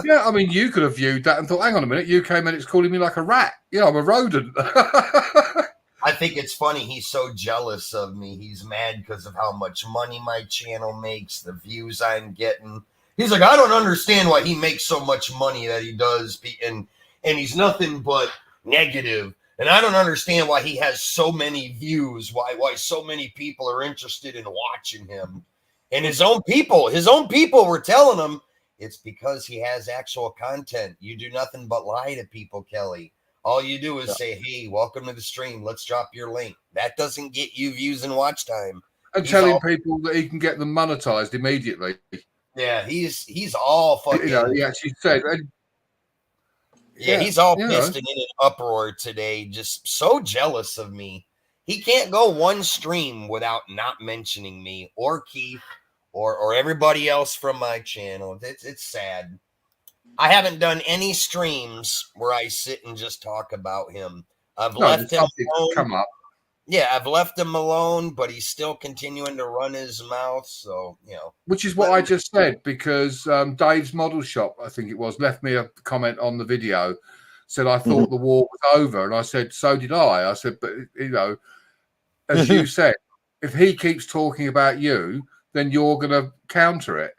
Yeah, I mean, you could have viewed that and thought, hang on a minute, UK Medic's calling me like a rat. Yeah, I'm a rodent. I think it's funny. He's so jealous of me. He's mad because of how much money my channel makes, the views I'm getting. He's like, I don't understand why he makes so much money that he does, and he's nothing but negative. And I don't understand why he has so many views, why so many people are interested in watching him. And his own people were telling him it's because he has actual content. You do nothing but lie to people, Kelly. All you do is say, hey, welcome to the stream. Let's drop your link. That doesn't get you views and watch time. And telling people that he can get them monetized immediately. Yeah, he's all fucking. He actually said. He's all pissed and in an uproar today. Just so jealous of me. He can't go one stream without not mentioning me or Keith or everybody else from my channel. It's sad. I haven't done any streams where I sit and just talk about him. I've No, left the him subject has alone. come up. Yeah, I've left him alone, but he's still continuing to run his mouth. So, Which is what I just said, because Dave's Model Shop, I think it was, left me a comment on the video, said I thought the war was over. And I said, so did I. I said, but, as you said, if he keeps talking about you, then you're going to counter it.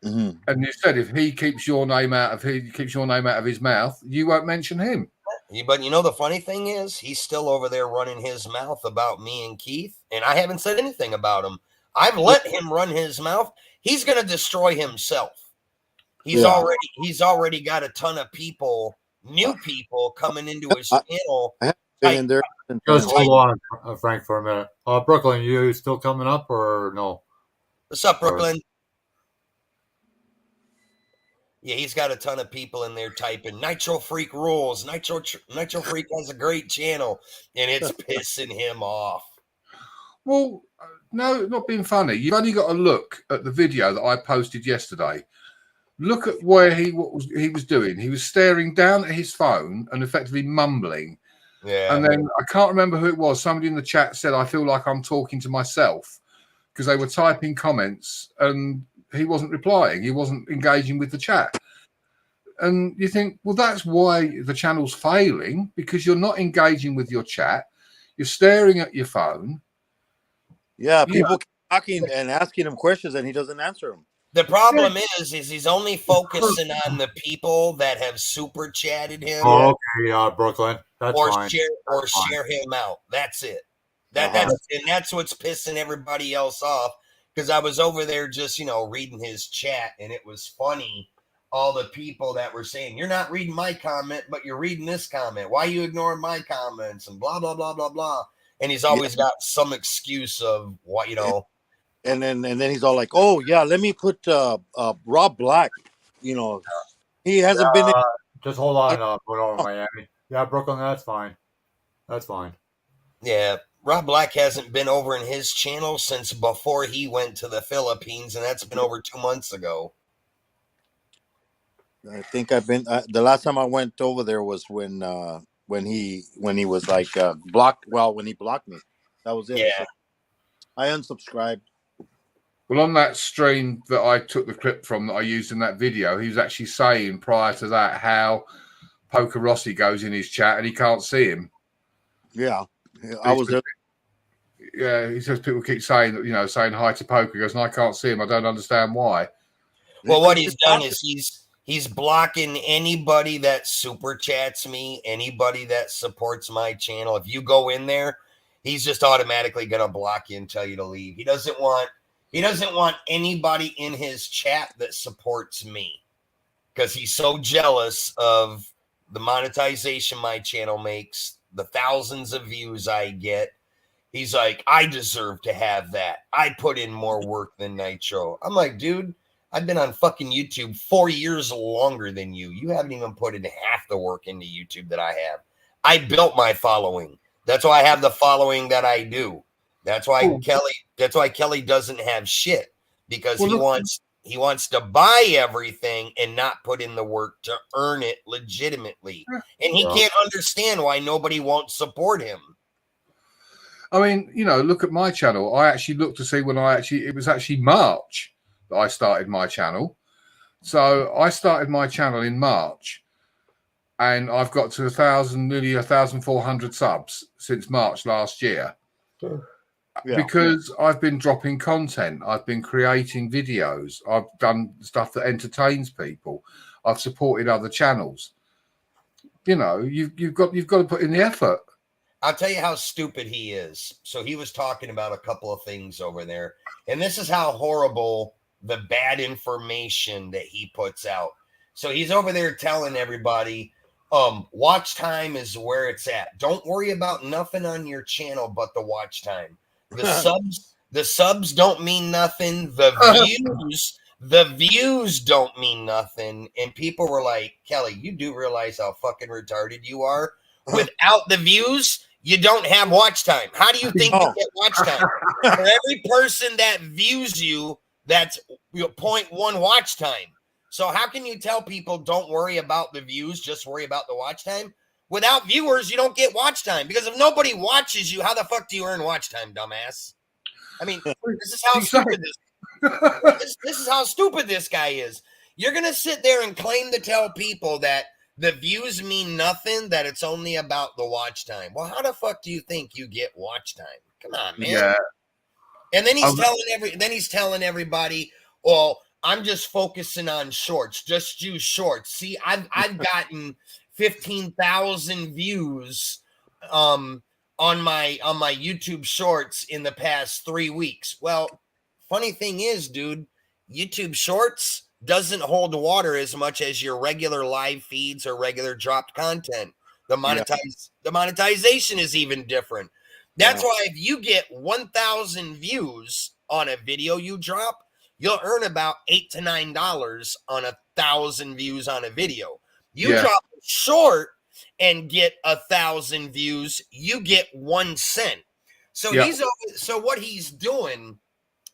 Mm-hmm. And you said if he keeps your name out of his mouth, you won't mention him. But the funny thing is, he's still over there running his mouth about me and Keith, and I haven't said anything about him. I've let him run his mouth. He's going to destroy himself. He's already got a ton of people, new people coming into his channel. I haven't been in there. Just hold on, Frank, for a minute. Brooklyn, you still coming up or no? What's up, Brooklyn? Yeah, he's got a ton of people in there typing Nitro Freak rules. Nitro Freak has a great channel, and it's pissing him off. Well, no, not being funny. You've only got to look at the video that I posted yesterday. Look at where what was doing. He was staring down at his phone and effectively mumbling. Yeah. And then I can't remember who it was. Somebody in the chat said, I feel like I'm talking to myself, because they were typing comments and he wasn't replying. He wasn't engaging with the chat. And you think, well, that's why the channel's failing, because you're not engaging with your chat. You're staring at your phone. Yeah, people keep talking and asking him questions and he doesn't answer them. The problem is he's only focusing on the people that have super chatted him. Oh, okay, Brooklyn. That's fine. Share him out. That's it. That's what's pissing everybody else off. Because I was over there just, reading his chat, and it was funny. All the people that were saying, you're not reading my comment, but you're reading this comment. Why are you ignoring my comments? And blah, blah, blah, blah, blah. And he's always got some excuse of what, And then he's all like, oh, yeah, let me put Rob Black. He hasn't been. Just hold on, put over Miami. Yeah, Brooklyn, that's fine. That's fine. Yeah, Rob Black hasn't been over in his channel since before he went to the Philippines, and that's been over 2 months ago. I think I've been. The last time I went over there was when he was like blocked. Well, when he blocked me, that was it. Yeah. I unsubscribed. Well, on that stream that I took the clip from that I used in that video, he was actually saying prior to that how Poker Rossi goes in his chat and he can't see him. Yeah, I was there. Yeah, he says people keep saying, saying hi to Poker. He goes, and I can't see him. I don't understand why. Well, what he's done is he's blocking anybody that super chats me, anybody that supports my channel. If you go in there, he's just automatically going to block you and tell you to leave. He doesn't want anybody in his chat that supports me, because he's so jealous of the monetization my channel makes, the thousands of views I get. He's like, I deserve to have that. I put in more work than Nitro. I'm like, dude, I've been on fucking YouTube 4 years longer than you. You haven't even put in half the work into YouTube that I have. I built my following. That's why I have the following that I do. That's why Kelly doesn't have shit, because he wants to buy everything and not put in the work to earn it legitimately. And he can't understand why nobody won't support him. I mean, look at my channel. I actually looked to see when it was actually March that I started my channel. So I started my channel in March, and I've got to nearly 1,400 subs since March last year. Because I've been dropping content. I've been creating videos. I've done stuff that entertains people. I've supported other channels. You've got to put in the effort. I'll tell you how stupid he is. So he was talking about a couple of things over there, and this is how horrible the bad information that he puts out. So he's over there telling everybody, watch time is where it's at. Don't worry about nothing on your channel but the watch time. The subs don't mean nothing. The views don't mean nothing. And people were like, Kelly, you do realize how fucking retarded you are? Without the views, you don't have watch time. How do you think you get watch time? For every person that views you, that's 0.1 watch time. So how can you tell people don't worry about the views, just worry about the watch time? Without viewers, you don't get watch time, because if nobody watches you, how the fuck do you earn watch time, dumbass? I mean, this is how stupid this is how stupid this guy is. You're gonna sit there and claim to tell people that the views mean nothing, that it's only about the watch time. Well, how the fuck do you think you get watch time? Come on, man. Yeah. And then he's telling everybody, well, I'm just focusing on shorts. Just use shorts. See, I've gotten 15,000 views on my YouTube shorts in the past 3 weeks. Well, funny thing is, dude, YouTube shorts doesn't hold water as much as your regular live feeds or regular dropped content. The monetization is even different. That's why if you get 1,000 views on a video you drop, you'll earn about $8 to $9 on 1,000 views on a video. You drop a short and get 1,000 views, you get 1 cent. So so what he's doing,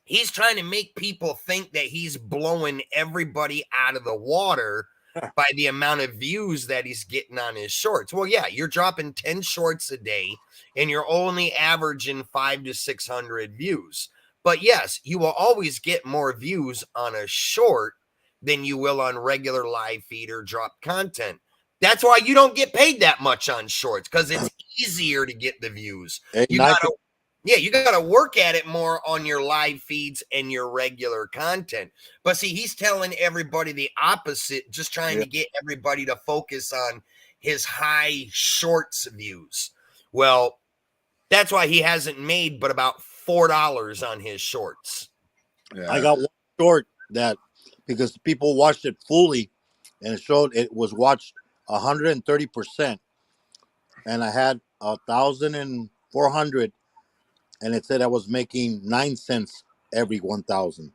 he's trying to make people think that he's blowing everybody out of the water by the amount of views that he's getting on his shorts. Well, yeah, you're dropping 10 shorts a day and you're only averaging 500 to 600 views. But yes, you will always get more views on a short than you will on regular live feed or drop content. That's why you don't get paid that much on shorts, because it's easier to get the views. You gotta work at it more on your live feeds and your regular content. But see, he's telling everybody the opposite, just trying to get everybody to focus on his high shorts views. Well, that's why he hasn't made but about $4 on his shorts. Yeah. I got one short that, because people watched it fully, and it showed it was watched 130%, and I had 1,400. And it said I was making 9 cents every 1,000.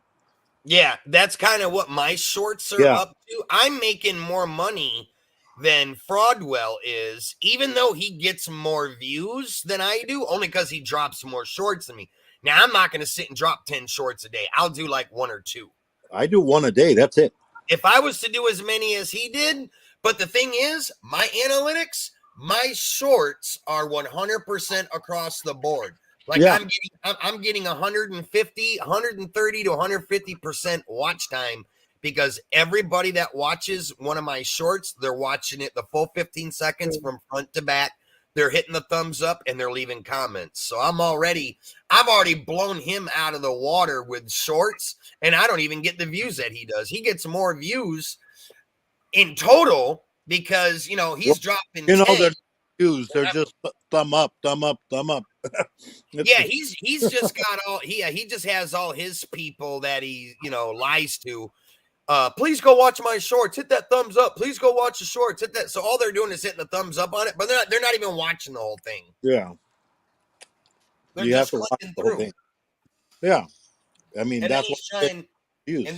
Yeah, that's kind of what my shorts are up to. I'm making more money than Fraudwell is, even though he gets more views than I do, only because he drops more shorts than me. Now, I'm not going to sit and drop 10 shorts a day. I'll do like 1 or 2. I do 1 a day. That's it. If I was to do as many as he did, but the thing is, my analytics, my shorts are 100% across the board. Like I'm getting 130 to 150% watch time, because everybody that watches one of my shorts, they're watching it the full 15 seconds from front to back. They're hitting the thumbs up and they're leaving comments. So I've already blown him out of the water with shorts, and I don't even get the views that he does. He gets more views in total because, he's dropping 10. They're views. They're just thumb up. Yeah, he's just got he just has all his people that he lies to. Please go watch my shorts. Hit that thumbs up. Please go watch the shorts. Hit that. So all they're doing is hitting the thumbs up on it, but they're not even watching the whole thing. Yeah, they're just clicking through. Yeah, I mean, and that's what. And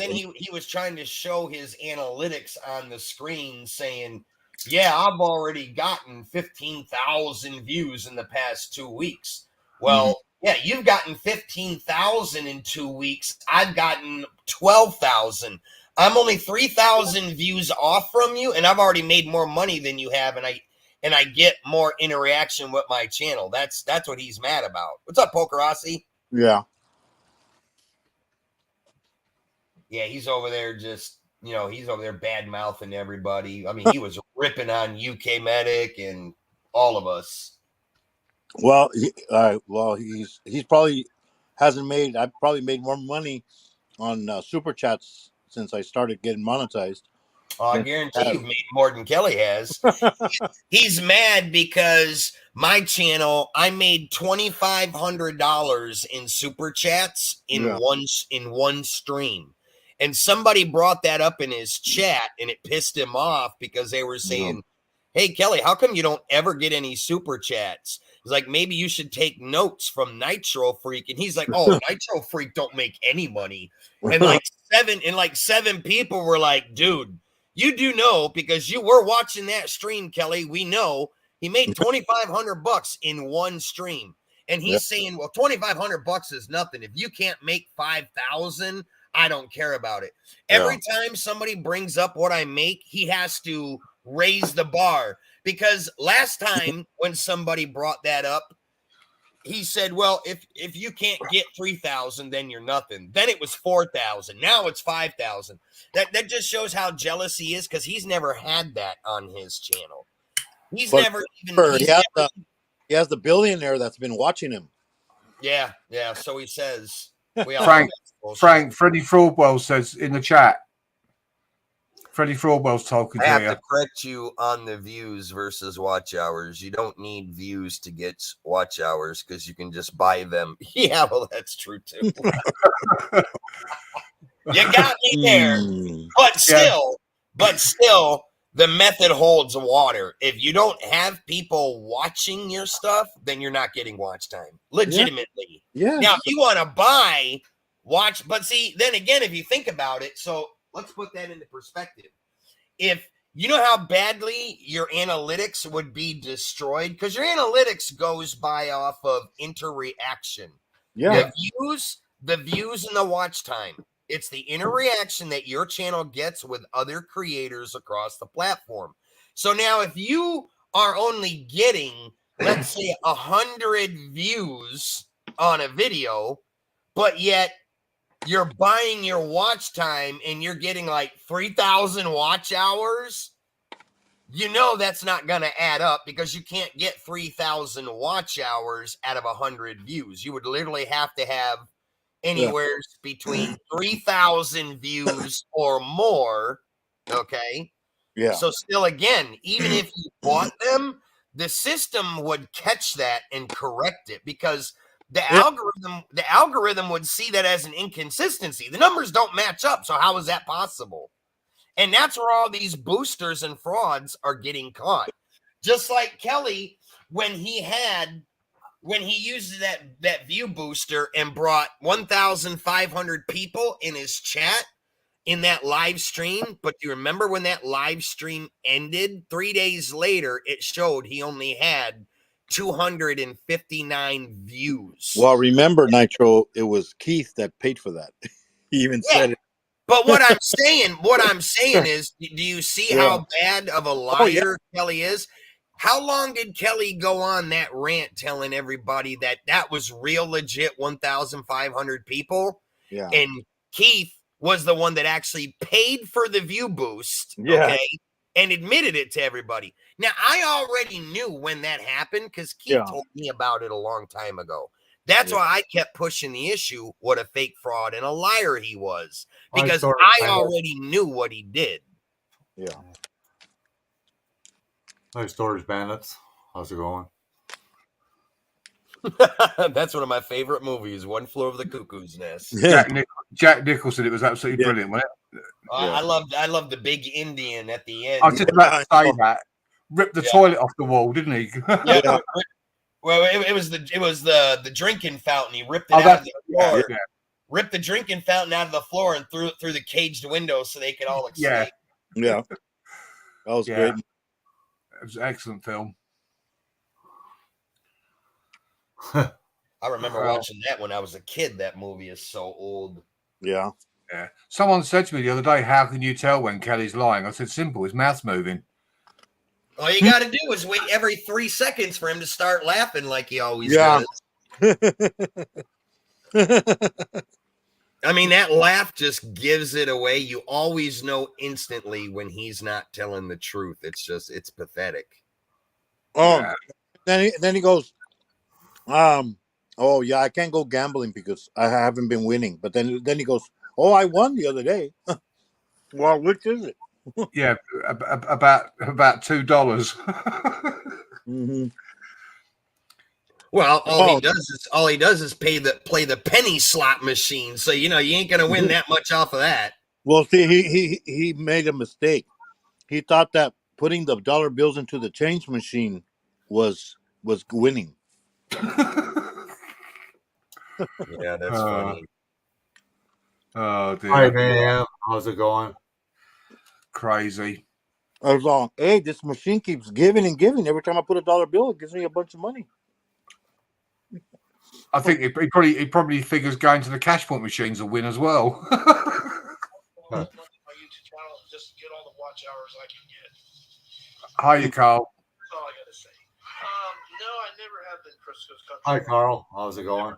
then he was trying to show his analytics on the screen, saying, yeah, I've already gotten 15,000 views in the past 2 weeks. Well, yeah, you've gotten 15,000 in 2 weeks. I've gotten 12,000. I'm only 3,000 views off from you, and I've already made more money than you have, and I get more interaction with my channel. That's what he's mad about. What's up, Pokerossi? Yeah. Yeah, he's over there just, he's over there bad mouthing everybody. I mean, he was ripping on UK Medic and all of us. Well, he's probably hasn't made. I've probably made more money on super chats since I started getting monetized. I guarantee you've made more than Kelly has. He's mad because my channel, I made $2,500 in super chats in one stream. And somebody brought that up in his chat, and it pissed him off because they were saying, hey, Kelly, how come you don't ever get any super chats? He's like, maybe you should take notes from Nitro Freak. And he's like, oh, Nitro Freak don't make any money. And like seven people were like, dude, you do know, because you were watching that stream, Kelly. We know he made $2,500 in one stream. And he's saying, well, $2,500 is nothing. If you can't make 5,000, I don't care about it. Every time somebody brings up what I make, he has to raise the bar. Because last time when somebody brought that up, he said, well, if you can't get 3,000, then you're nothing. Then it was 4,000. Now it's 5,000. That just shows how jealous he is, because he's never had that on his channel. He's But never even. He has the billionaire that's been watching him. Yeah. So he says. We all Frank, know that's bullshit. Frank, Freddie Fraudwell says in the chat. Freddie Fraudwell's talking I to have you. to correct you on the views versus watch hours. You don't need views to get watch hours, because you can just buy them. Yeah, well, that's true too. You got me there. But still, the method holds water. If you don't have people watching your stuff, then you're not getting watch time. Legitimately. Yeah. Now, if you want to buy watch, but see, then again, if you think about it, so let's put that into perspective. If you know how badly your analytics would be destroyed, because your analytics goes by off of interaction. Yeah. The views and the watch time. It's the interaction that your channel gets with other creators across the platform. So now if you are only getting, let's say, 100 views on a video, but yet you're buying your watch time and you're getting like 3,000 watch hours, you know that's not going to add up, because you can't get 3,000 watch hours out of 100 views. You would literally have to have anywhere between 3,000 views or more. Okay. Yeah. So still, again, even if you bought them, the system would catch that and correct it, because the algorithm would see that as an inconsistency. The numbers don't match up. So how is that possible? And that's where all these boosters and frauds are getting caught. Just like Kelly, when he used that view booster and brought 1,500 people in his chat in that live stream. But do you remember when that live stream ended? 3 days later, it showed he only had 259 views. Well, remember, Nitro, it was Keith that paid for that. He even said it. But what I'm saying is, do you see how bad of a liar Kelly is? How long did Kelly go on that rant telling everybody that was real legit 1,500 people? Yeah. And Keith was the one that actually paid for the view boost, Yeah. okay, and admitted it to everybody. Now, I already knew when that happened, because Keith told me about it a long time ago. That's why I kept pushing the issue, what a fake fraud and a liar he was, because I already knew what he did. Yeah. Hi, Storage Bandits. How's it going? That's one of my favorite movies, One Flew Over the Cuckoo's Nest. Jack Nicholson, it was absolutely brilliant, wasn't it? I love the big Indian at the end. I was just about to say that. Ripped the toilet off the wall, didn't he? Yeah. Well, it was the drinking fountain. He ripped it out of the floor. Yeah. Ripped the drinking fountain out of the floor and threw it through the caged window so they could all escape. Yeah. That was great. It was an excellent film. I remember watching that when I was a kid. That movie is so old. Yeah. Yeah. Someone said to me the other day, "How can you tell when Kelly's lying?" I said, "Simple. His mouth's moving." All you got to do is wait every 3 seconds for him to start laughing like he always does. I mean, that laugh just gives it away. You always know instantly when he's not telling the truth. It's pathetic. Oh, then he goes, oh yeah, I can't go gambling because I haven't been winning. But then he goes, oh, I won the other day. Well, which is it? Yeah, about $2. Mm-hmm. Well, all he does is play the penny slot machine. So you ain't gonna win that much off of that. Well, see, he made a mistake. He thought that putting the dollar bills into the change machine was winning. Yeah, that's funny. Oh dear. Hi, man. How's it going? Crazy. I was like, hey, this machine keeps giving and giving. Every time I put a dollar bill, it gives me a bunch of money. I think he probably figures going to the cash point machines will win as well. Hiya, Carl. Hi, Carl. How's it going?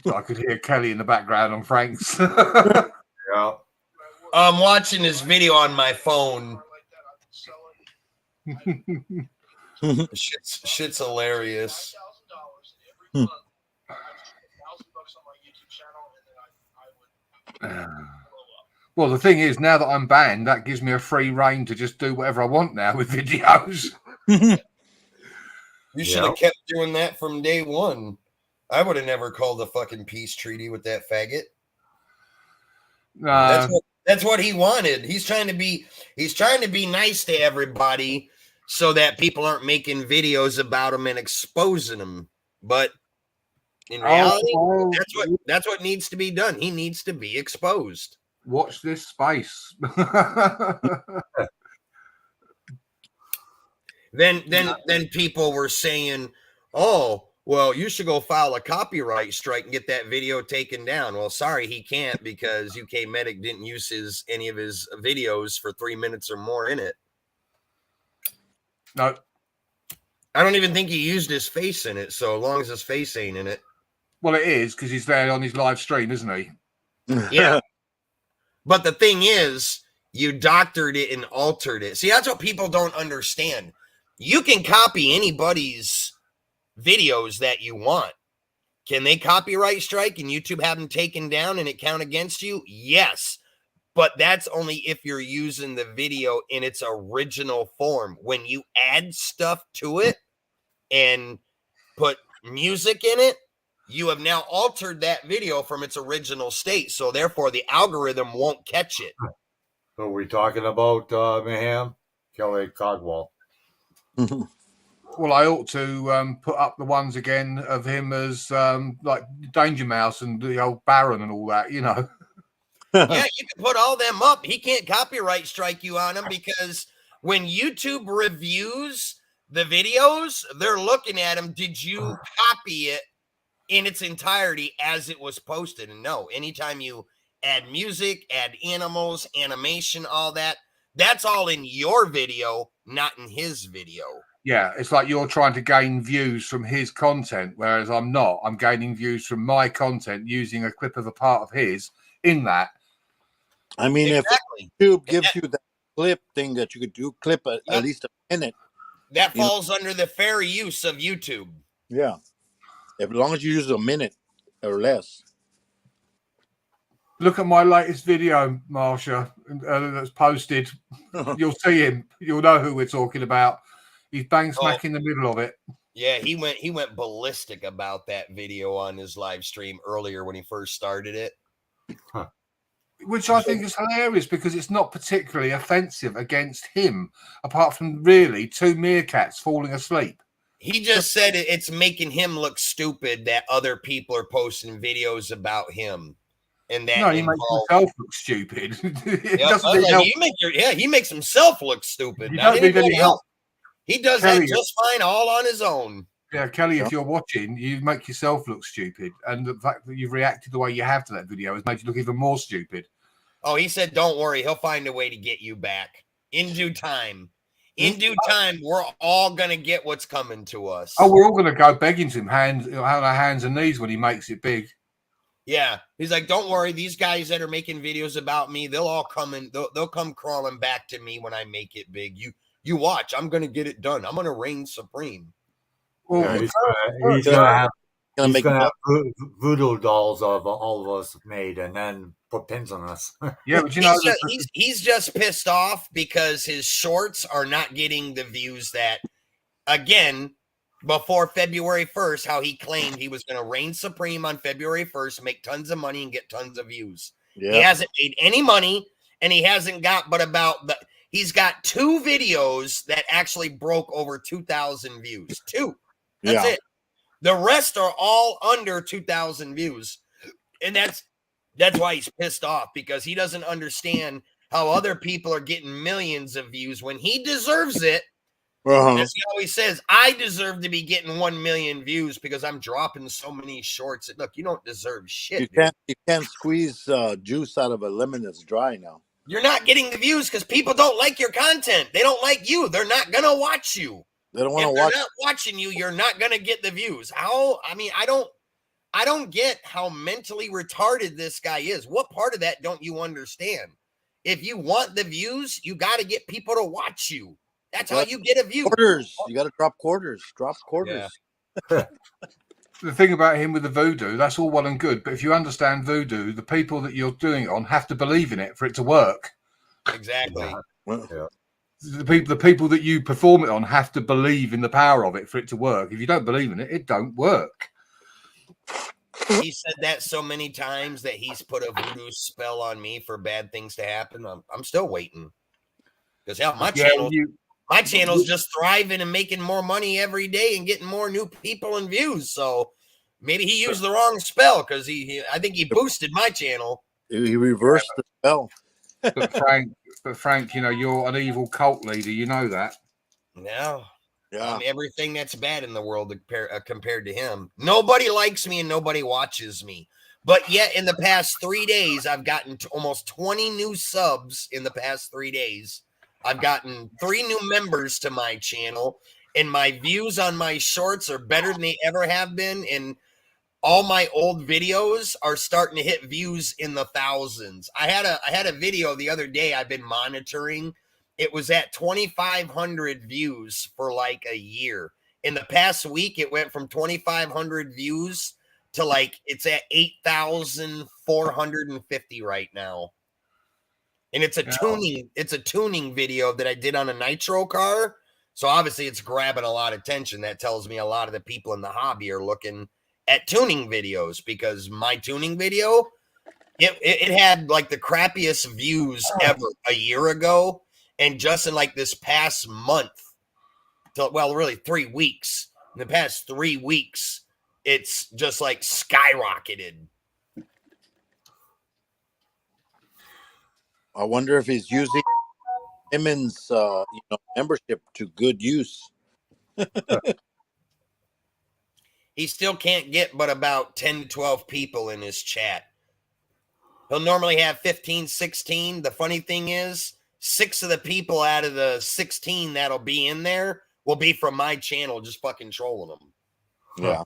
I could hear Kelly in the background on Frank's. Yeah. I'm watching this video on my phone. Shit's hilarious. Well, the thing is, now that I'm banned, that gives me a free reign to just do whatever I want now with videos. You should have kept doing that from day one. I would have never called a fucking peace treaty with that faggot. That's what he wanted. He's trying to be nice to everybody so that people aren't making videos about him and exposing him. But in reality, that's what needs to be done. He needs to be exposed. Watch this space. Then people were saying, "Oh, well, you should go file a copyright strike and get that video taken down." Well, sorry, he can't because UK Medic didn't use any of his videos for 3 minutes or more in it. No, I don't even think he used his face in it. So long as his face ain't in it. well, it is because he's there on his live stream, isn't he? Yeah. But the thing is, you doctored it and altered it. See, that's what people don't understand. You can copy anybody's videos that you want. Can they copyright strike and YouTube have them taken down and it count against you? Yes. But that's only if you're using the video in its original form. When you add stuff to it and put music in it, you have now altered that video from its original state. So therefore, the algorithm won't catch it. So we're talking about Mayhem? Kelly Codwell. Well, I ought to put up the ones again of him as like Danger Mouse and the old Baron and all that, you know. Yeah, you can put all them up. He can't copyright strike you on them because when YouTube reviews the videos, they're looking at them. Did you copy it in its entirety as it was posted? And no, anytime you add music, add animals, animation, all that, that's all in your video, not in his video. Yeah, it's like you're trying to gain views from his content, whereas I'm not. I'm gaining views from my content using a clip of a part of his in that. I mean, Exactly. if YouTube gives you that clip thing that you could do, clip at least a minute. That falls under the fair use of YouTube. Yeah. As long as you use a minute or less. Look at my latest video, Marsha, that's posted. You'll see him. You'll know who we're talking about. He's bang smack in the middle of it. Yeah, he went ballistic about that video on his live stream earlier when he first started it. Which I think is hilarious because it's not particularly offensive against him, apart from really two meerkats falling asleep. He just said it's making him look stupid that other people are posting videos about him. And that no, he makes himself look stupid. He makes himself look stupid. You Not don't need any anybody help. else. He does Kelly, that just fine all on his own. Yeah, Kelly, if you're watching, you make yourself look stupid. And the fact that you've reacted the way you have to that video has made you look even more stupid. Oh, he said, don't worry. He'll find a way to get you back in due time. In due time, we're all going to get what's coming to us. Oh, we're all going to go begging to him on our hands and knees when he makes it big. Yeah. He's like, don't worry. These guys that are making videos about me, they'll all come in. They'll come crawling back to me when I make it big. You watch. I'm going to get it done. I'm going to reign supreme. Well, Yeah, he's gonna have voodoo dolls of all of us made and then put pins on us. Yeah, but you know, he's just pissed off because his shorts are not getting the views that, again, before February 1st, how he claimed he was going to reign supreme on February 1st, make tons of money and get tons of views. Yeah. He hasn't made any money, and he hasn't got he's got 2 videos that actually broke over 2,000 views. 2. That's it. The rest are all under 2,000 views. And that's why he's pissed off, because he doesn't understand how other people are getting millions of views when he deserves it. As he always says, I deserve to be getting 1 million views because I'm dropping so many shorts. Look, you don't deserve shit. You can't squeeze juice out of a lemon that's dry now. You're not getting the views because people don't like your content. They don't like you. They're not gonna watch you. They don't want If to they're watch. not watching you, you're not gonna get the views. How? I mean, I don't get how mentally retarded this guy is. What part of that don't you understand? If you want the views, you got to get people to watch you. That's how you get a view. Quarters. You got to drop quarters. Drop quarters. The thing about him with the voodoo, that's all well and good. But if you understand voodoo, the people that you're doing it on have to believe in it for it to work. Exactly. Well, The people that you perform it on have to believe in the power of it for it to work. If you don't believe in it, it don't work. He said that so many times that he's put a voodoo spell on me for bad things to happen. I'm still waiting. Because hell, my channel's just thriving and making more money every day and getting more new people and views. So maybe he used the wrong spell because I think he boosted my channel. he reversed the spell. But Frank, you know, you're an evil cult leader. You know that. No. Yeah. Everything that's bad in the world compared to him. Nobody likes me and nobody watches me. But yet in the past 3 days, I've gotten almost 20 new subs in the past 3 days. I've gotten 3 new members to my channel, and my views on my shorts are better than they ever have been. And all my old videos are starting to hit views in the thousands. I had a video the other day I've been monitoring. It was at 2,500 views for like a year. In the past week, it went from 2,500 views to like it's at 8,450 right now. And it's a tuning video that I did on a nitro car. So obviously it's grabbing a lot of attention. That tells me a lot of the people in the hobby are looking at tuning videos, because my tuning video, it had like the crappiest views ever a year ago. And just in like this past month, really 3 weeks, in the past 3 weeks, it's just like skyrocketed. I wonder if he's using Simmons' membership to good use. He still can't get but about 10 to 12 people in his chat. He'll normally have 15, 16. The funny thing is, 6 of the people out of the 16 that'll be in there will be from my channel, just fucking trolling them. Yeah.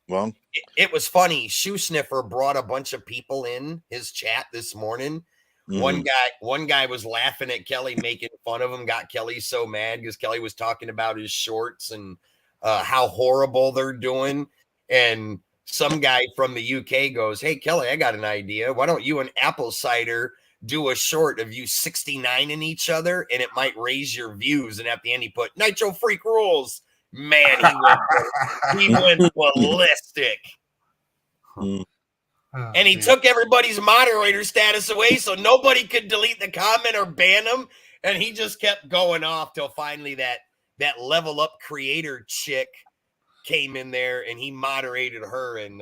Well, it was funny. Shoe Sniffer brought a bunch of people in his chat this morning. One guy was laughing at Kelly, making fun of him, got Kelly so mad because Kelly was talking about his shorts and how horrible they're doing. And some guy from the UK goes, "Hey, Kelly, I got an idea. Why don't you and Apple Cider do a short of you 69 in each other, and it might raise your views?" And at the end, he put Nitro Freak rules. Man, he went ballistic. And he took everybody's moderator status away so nobody could delete the comment or ban him. And he just kept going off till finally that level up creator chick came in there and he moderated her. And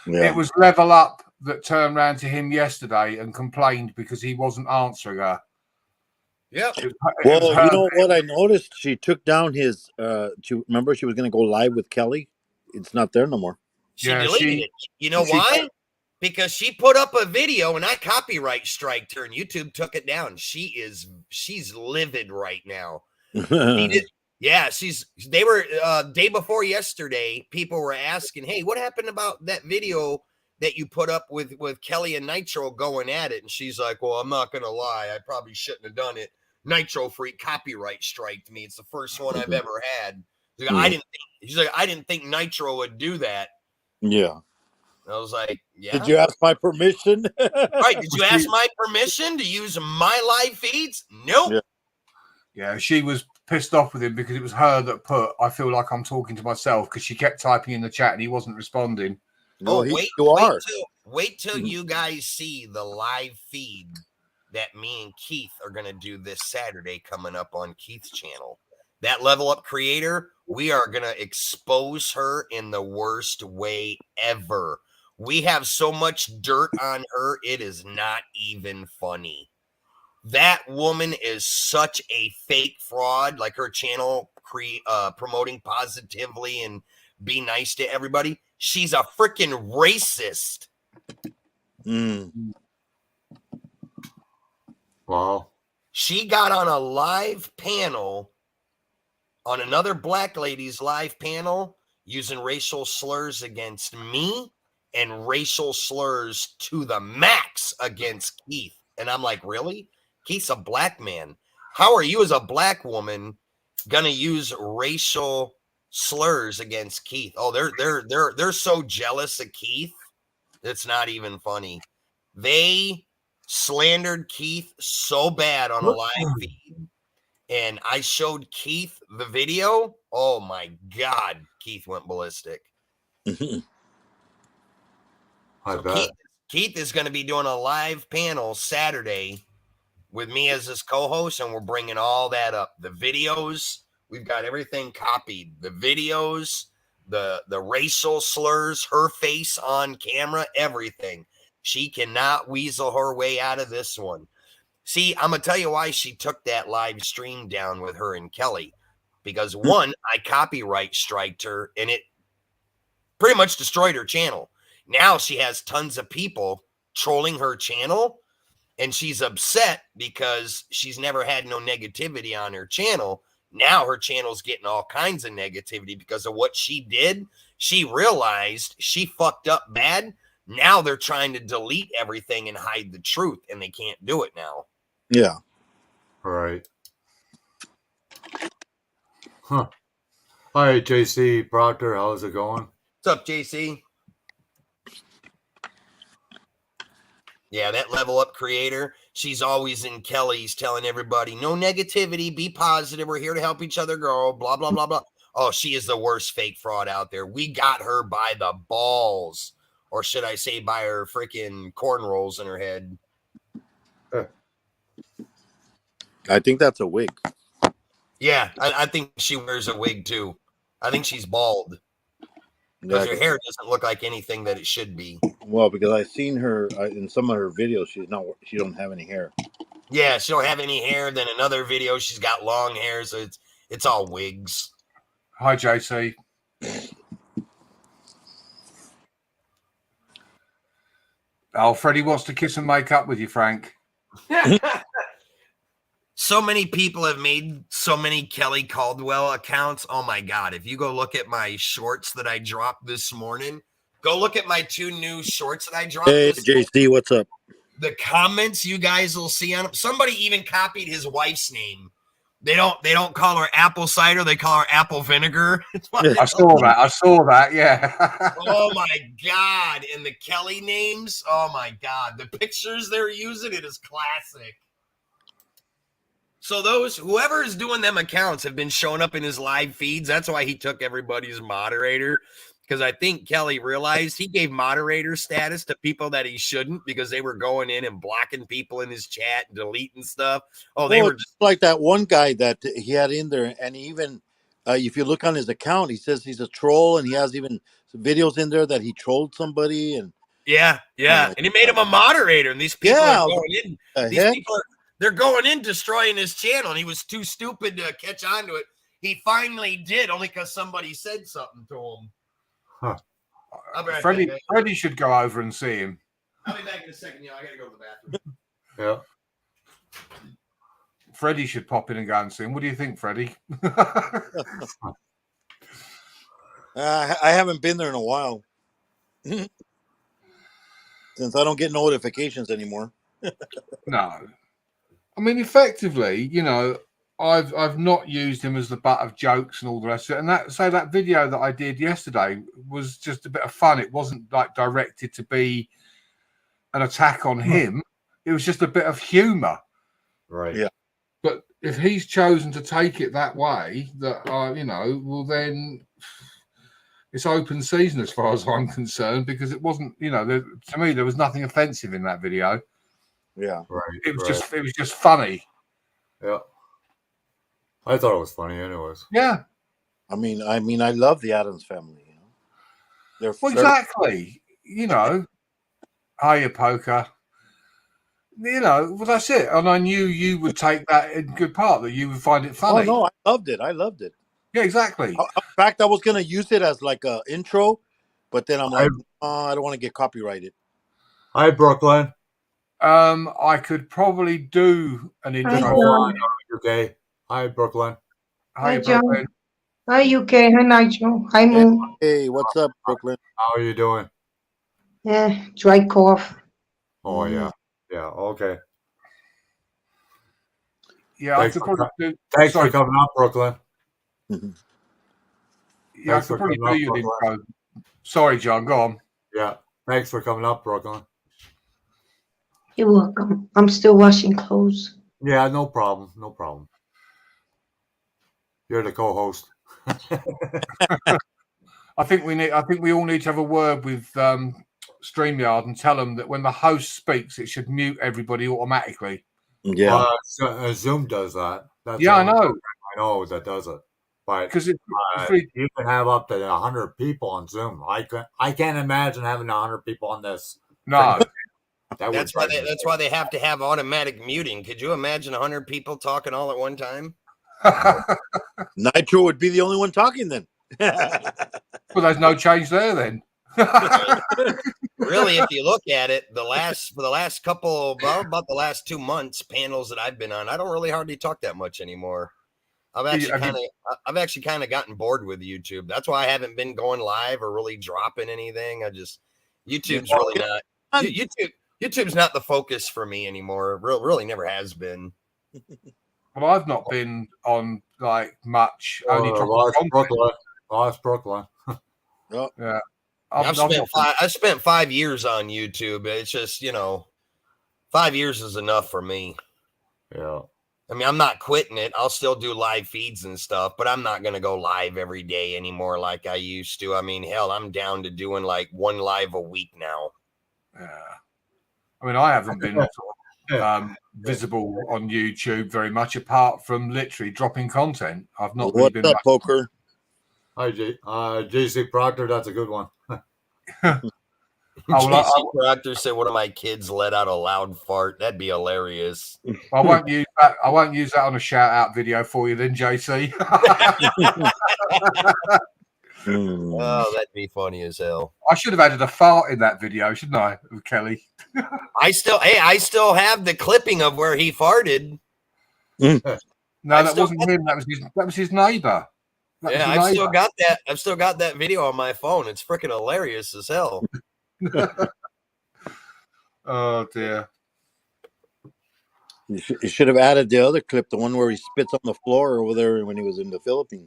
it was Level Up that turned around to him yesterday and complained because he wasn't answering her. Yep. Well, you know what I noticed? She took down his. Remember, she was going to go live with Kelly. It's not there no more. She deleted it. You know why? Because she put up a video and I copyright striked her and YouTube took it down. She's livid right now. Yeah, they were day before yesterday, people were asking, "Hey, what happened about that video that you put up with Kelly and Nitro going at it?" And she's like, "Well, I'm not gonna lie, I probably shouldn't have done it. Nitro Freak copyright striked me. It's the first one I've ever had." She's like, I didn't think Nitro would do that. Yeah. I was like, "Yeah." Did you ask my permission? Right? Did you ask my permission to use my live feeds? Nope. Yeah, she was pissed off with him because it was her that put, "I feel like I'm talking to myself," because she kept typing in the chat and he wasn't responding. No, wait till you guys see the live feed that me and Keith are going to do this Saturday coming up on Keith's channel. That Level Up creator, we are going to expose her in the worst way ever. We have so much dirt on her, it is not even funny. That woman is such a fake fraud, like her channel promoting positively and be nice to everybody. She's a freaking racist. Wow. She got on a live panel, on another black lady's live panel, using racial slurs against me and racial slurs to the max against Keith. And I'm like, really? Keith's a black man. How are you as a black woman gonna use racial slurs against Keith? Oh, they're so jealous of Keith. It's not even funny. They slandered Keith so bad on a live feed, and I showed Keith the video. Oh my God, Keith went ballistic. I So bet. Keith is going to be doing a live panel Saturday with me as his co-host, and we're bringing all that up. The videos, we've got everything copied. The videos, the racial slurs, her face on camera, everything. She cannot weasel her way out of this one. See, I'm going to tell you why she took that live stream down with her and Kelly. Because one, I copyright striked her, and it pretty much destroyed her channel. Now she has tons of people trolling her channel, and she's upset because she's never had no negativity on her channel. Now her channel's getting all kinds of negativity because of what she did. She realized she fucked up bad. Now they're trying to delete everything and hide the truth, and they can't do it now. Yeah. Right. Huh. Hi, JC Proctor. How's it going? What's up, JC? Yeah, that level up creator. She's always in Kelly's telling everybody, no negativity, be positive. We're here to help each other grow, blah, blah, blah, blah. Oh, she is the worst fake fraud out there. We got her by the balls, or should I say by her freaking cornrows in her head. I think that's a wig. Yeah, I think she wears a wig too. I think she's bald because Yeah, her hair doesn't look like anything that it should be. well, because I've seen her in some of her videos. She don't have any hair. Yeah, she don't have any hair. Then another video, she's got long hair, so it's all wigs. Hi, JC. Oh, Freddie wants to kiss and make up with you, Frank. So many people have made so many Kelly Caldwell accounts. Oh my God. If you go look at my shorts that I dropped this morning, go look at my 2 new shorts that I dropped Hey, this morning. JC, what's up? The comments you guys will see on them. Somebody even copied his wife's name. They don't call her apple cider, they call her apple vinegar. I saw that. Yeah. Oh my God. And the Kelly names. Oh my God. The pictures they're using, it is classic. So whoever is doing them accounts have been showing up in his live feeds. That's why he took everybody's moderator. Because I think Kelly realized he gave moderator status to people that he shouldn't because they were going in and blocking people in his chat and deleting stuff. Oh, they were just like that one guy that he had in there, and even if you look on his account, he says he's a troll, and he has even some videos in there that he trolled somebody. And yeah, and he made him a moderator. And these people are going in. These people they're going in destroying his channel, and he was too stupid to catch on to it. He finally did, only because somebody said something to him. Huh. Freddie should go over and see him. I'll be back in a second. I gotta go to the Yeah. bathroom. Freddie should pop in and go and see him. What do you think, Freddie? I haven't been there in a while since I don't get notifications anymore. No, I mean, effectively, I've not used him as the butt of jokes and all the rest of it. And that video that I did yesterday was just a bit of fun. It wasn't like directed to be an attack on him. It was just a bit of humor. Right. Yeah. But if he's chosen to take it that way, well, then it's open season as far as I'm concerned, because it wasn't, to me, there was nothing offensive in that video. Yeah. Right. It was just funny. Yeah. I thought it was funny anyways. Yeah. I mean, I love the Addams family. They're exactly. Hiya, Poker. Well, that's it. And I knew you would take that in good part, that you would find it funny. Oh, no, I loved it. Yeah, exactly. In fact, I was going to use it as like an intro, but then I'm like, I don't want to get copyrighted. Hi, Brooklyn. I could probably do an Hi, intro. John. UK. Hi, Brooklyn. Hi, Hi, John. Brooklyn. Hi, UK. Hi, Nigel. Hi, Moon. Hey, what's up, Brooklyn? How are you doing? Yeah, dry cough. Oh, yeah. Yeah, okay. Yeah, Thanks I could for probably do. Thanks Sorry. for coming up, Brooklyn. Yeah, I Thanks could for probably coming do up, your Brooklyn. intro. Sorry, John. Go on. Yeah, thanks for coming up, Brooklyn. You're welcome. I'm still washing clothes. Yeah, no problem. No problem. You're the co-host. I think we all need to have a word with StreamYard and tell them that when the host speaks, it should mute everybody automatically. Yeah. Zoom does that. That's Yeah, I the only know. program I know that does it. But Because it's really, you can have up to 100 people on Zoom. I can't imagine having 100 people on this. no. That That's why they have to have automatic muting. Could you imagine 100 people talking all at one time? Nitro would be the only one talking then. Well, there's no change there then. Really, if you look at it, for the last couple, well, about the last 2 months, panels that I've been on, I don't really hardly talk that much anymore. I've actually kind of gotten bored with YouTube. That's why I haven't been going live or really dropping anything. YouTube's really not YouTube's not the focus for me anymore. Really never has been. Well, I've not been on like much. Only Lost dropping content. Brooklyn. Yeah, I've spent 5 years on YouTube. It's just 5 years is enough for me. Yeah. I mean, I'm not quitting it. I'll still do live feeds and stuff, but I'm not going to go live every day anymore like I used to. I mean, hell, I'm down to doing like 1 live a week now. Yeah. I mean, I haven't been sort of, visible on YouTube very much, apart from literally dropping content. I've not really What's been. up, Poker? Hi, JC Proctor. That's a good one. JC Proctor said one of my kids let out a loud fart. That'd be hilarious. I won't use that. I won't use that on a shout out video for you, then, JC. Oh, that'd be funny as hell. I should have added a fart in that video, shouldn't I, with Kelly? I still have the clipping of where he farted. No, that wasn't him. That was his neighbor. Yeah, I've still got that. I've still got that video on my phone. It's freaking hilarious as hell. Oh dear. You should have added the other clip, the one where he spits on the floor over there when he was in the Philippines.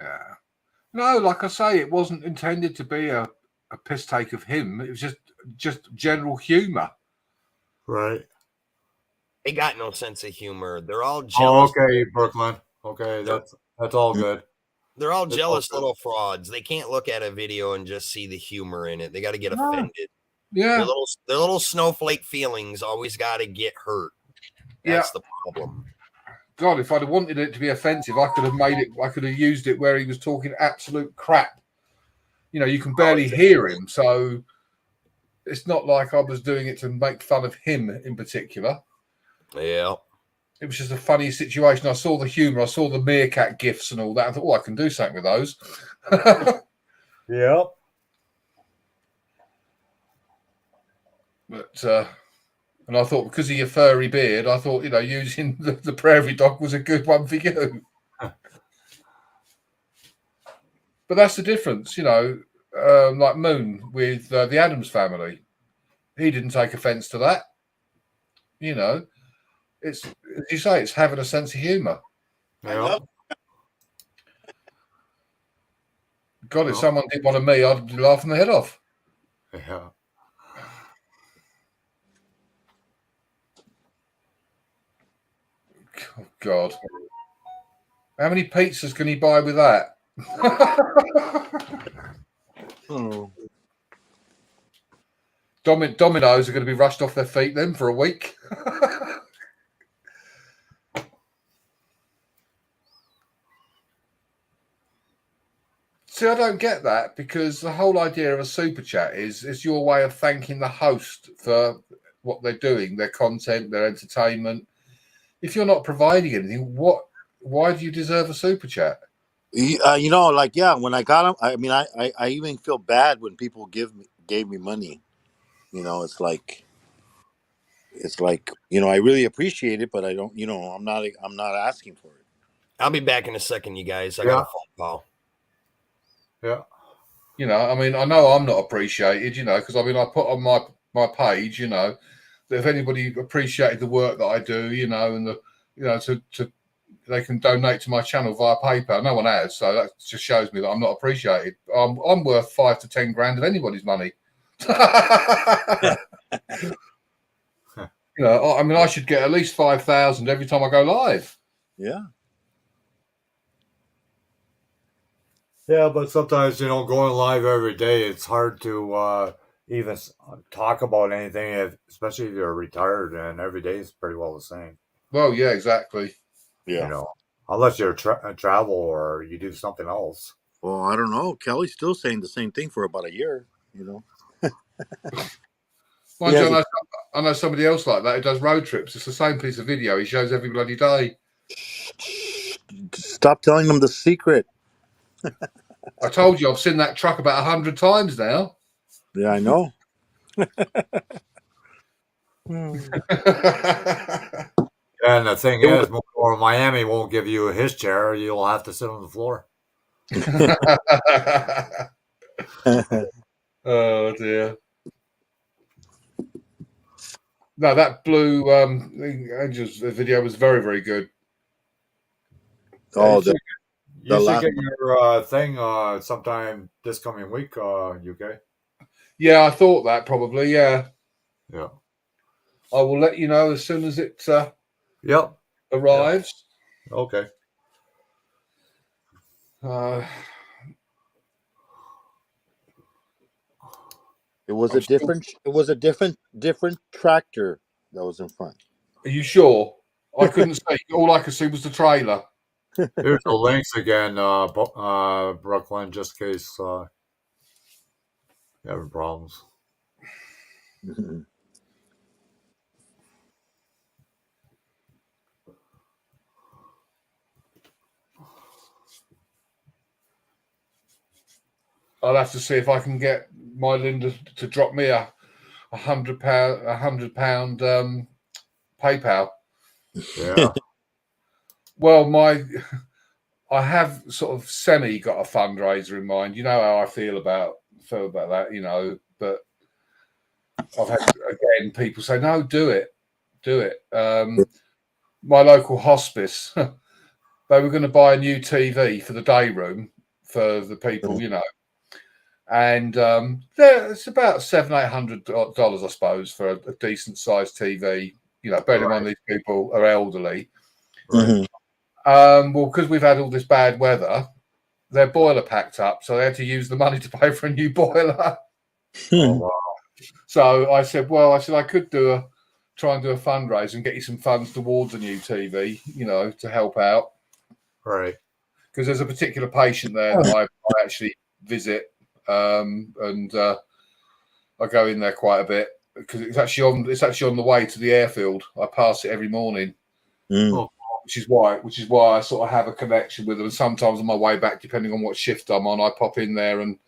Yeah. No, like I say, it wasn't intended to be a piss take of him. It was just general humor. Right. They got no sense of humor. They're all Oh, jealous. okay, Brooklyn. Okay, that's all good. They're all jealous little frauds. They can't look at a video and just see the humor in it. They got to get offended. Yeah. Their little snowflake feelings always got to get hurt. That's the problem. God, if I'd have wanted it to be offensive, I could have made it. I could have used it where he was talking absolute crap. You can barely hear him, so it's not like I was doing it to make fun of him in particular. Yeah. It was just a funny situation. I saw the humor. I saw the meerkat gifs and all that. I thought, I can do something with those. Yep. But and I thought, because of your furry beard, I thought, using the prairie dog was a good one for you. But that's the difference, like Moon with the Addams Family. He didn't take offense to that. It's, as you say, it's having a sense of humor. Yep. God, if someone did one of me, I'd be laughing their head off. Yeah. Oh, God. How many pizzas can he buy with that? Dominoes are going to be rushed off their feet then for a week. See, I don't get that, because the whole idea of a super chat is your way of thanking the host for what they're doing, their content, their entertainment. If you're not providing anything, why do you deserve a super chat? When I got them, I mean, I even feel bad when people gave me money. You know, it's like, you know, I really appreciate it, but I don't, you know, I'm not asking for it. I'll be back in a second, you guys. I got Yeah. a phone call. Yeah. You know, I mean, I know I'm not appreciated, you know, because I mean, I put on my page, you know, that if anybody appreciated the work that I do, you know, and to they can donate to my channel via PayPal. No one has, so that just shows me that I'm not appreciated. I'm worth 5 to 10 grand of anybody's money. You know, I mean, I should get at least 5,000 every time I go live. Yeah. Yeah, but sometimes, going live every day, it's hard to even talk about anything, especially if you're retired, and every day is pretty well the same. Well, yeah, exactly. Yeah. Unless you're travel or you do something else. Well, I don't know. Kelly's still saying the same thing for about a year, you know. Mind He you, has I know somebody else like that who does road trips. It's the same piece of video he shows every bloody day. Stop telling them the secret. I told you I've seen that truck about 100 times now. Yeah, I know. And the thing It is, or Miami won't give you his chair. You'll have to sit on the floor. Oh dear. No, that Blue Angels video was very, very good. Oh, You should last get one. your thing sometime this coming week, UK. Yeah, I thought that probably. Yeah, Yeah. I will let you know as soon as it Yep. arrives. Okay. It was I'm a different tractor that was in front. Are you sure? I couldn't see. All I could see was the trailer. Here's the links again, Brooklyn, just in case you're having problems. I'll have to see if I can get my Linda to drop me a £100 PayPal. Yeah. Well, I have sort of semi got a fundraiser in mind. You know how I feel about that, you know. But I've had again people say, "No, do it." My local hospice, they were going to buy a new TV for the day room for the people, you know, and it's about $700-800, I suppose, for a decent sized TV. You know, bearing in mind these people are elderly. Right. Well, because we've had all this bad weather, their boiler packed up, so they had to use the money to pay for a new boiler. Oh, wow. So I said, I could try and do a fundraiser and get you some funds towards a new TV, you know, to help out. Right. Because there's a particular patient there that I actually visit, and I go in there quite a bit because it's actually on the way to the airfield. I pass it every morning. Oh, Which is why I sort of have a connection with them. And sometimes on my way back, depending on what shift I'm on, I pop in there and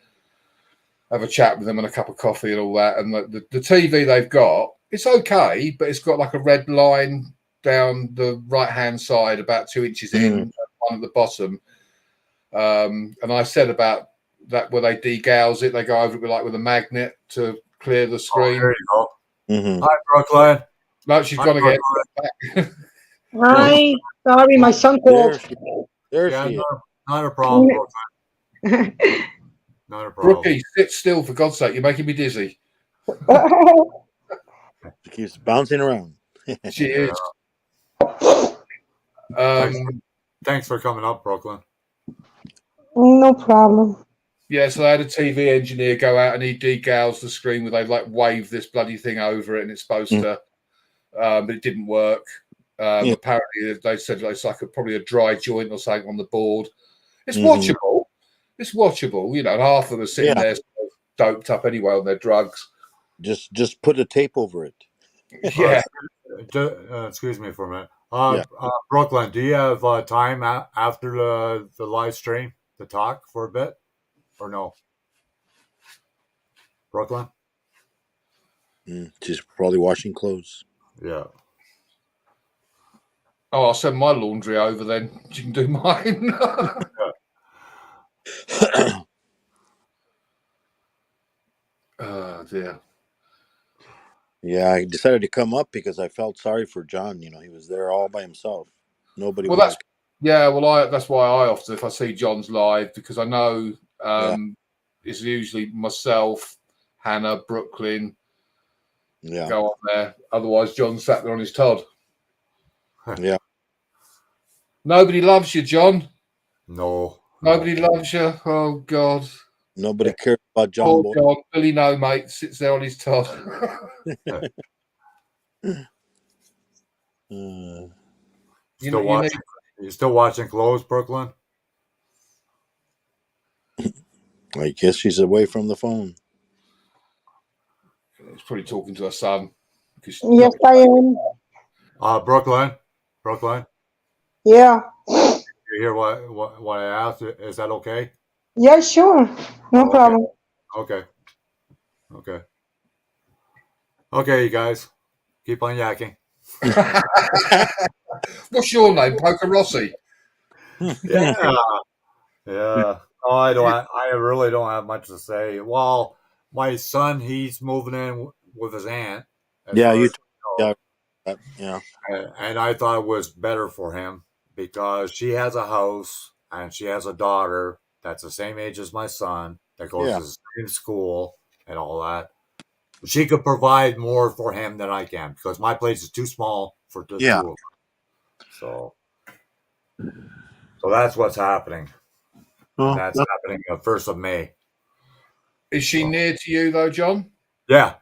have a chat with them and a cup of coffee and all that. And the TV they've got, it's okay, but it's got like a red line down the right hand side, about 2 inches in, and one at the bottom. And I said about that where they degauss it, they go over it with a magnet to clear the screen. there you go. Mm-hmm. Hi, Brooklyn. No, she's gone again. Hi, sorry, my son called. There Yeah, she is. not a problem, Brooklyn. Not a problem. Brookie, sit still for God's sake! You're making me dizzy. She keeps bouncing around. She is. Thanks for coming up, Brooklyn. No problem. Yeah, so I had a TV engineer go out and he degaussed the screen where they like wave this bloody thing over it, and it's supposed to, but it didn't work. Apparently, they said it's like probably a dry joint or something on the board. It's watchable. It's watchable. You know, half of them are sitting there sort of doped up anyway on their drugs. Just put a tape over it. Yeah. Excuse me for a minute. Brooklyn, do you have time after the live stream to talk for a bit, or no? Brooklyn? She's probably washing clothes. Yeah. Oh, I'll send my laundry over then. You can do mine. Oh dear. Yeah, I decided to come up because I felt sorry for John. You know, he was there all by himself. Nobody Well, wanted. that's why I often, if I see John's live, because I know Yeah. it's usually myself, Hannah, Brooklyn Yeah, go on there. Otherwise, John sat there on his Todd. yeah. Nobody loves you, John. No. Nobody loves you. Oh God. Nobody cared about John Poor Boy. John. Billy No, mate, sits there on his Todd. Uh, You still watching clothes, Brooklyn? I guess she's away from the phone. He's probably talking to her son. Yes, I am. Brooklyn. Yeah. You hear what I asked? Is that okay? Yeah, sure. No Okay. problem. Okay, you guys. Keep on yakking. What's your name? Poker Rossi. Yeah. Yeah. Oh, I really don't have much to say. Well, my son, he's moving in with his aunt. Yeah, far you. as I know. Yeah. And I thought it was better for him because she has a house and she has a daughter that's the same age as my son that goes Yeah. to the same school and all that. She could provide more for him than I can because my place is too small for the Yeah. two of them. So that's what's happening. Oh, That's happening the 1st of May. Is she near to you though, John? Yeah.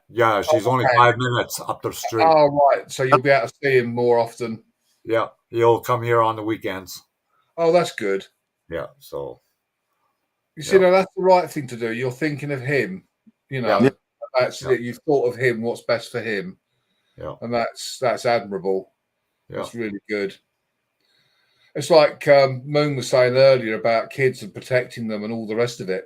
She's only Okay. 5 minutes up the street. Oh, right. So you'll be able to see him more often. Yeah. He'll come here on the weekends. Oh, that's good. Yeah. So. You see, Yeah. now that's the right thing to do. You're thinking of him. You know, Yeah. that's it. You've thought of him. What's best for him. Yeah. And that's admirable. Yeah. That's really good. It's like Moon was saying earlier about kids and protecting them and all the rest of it.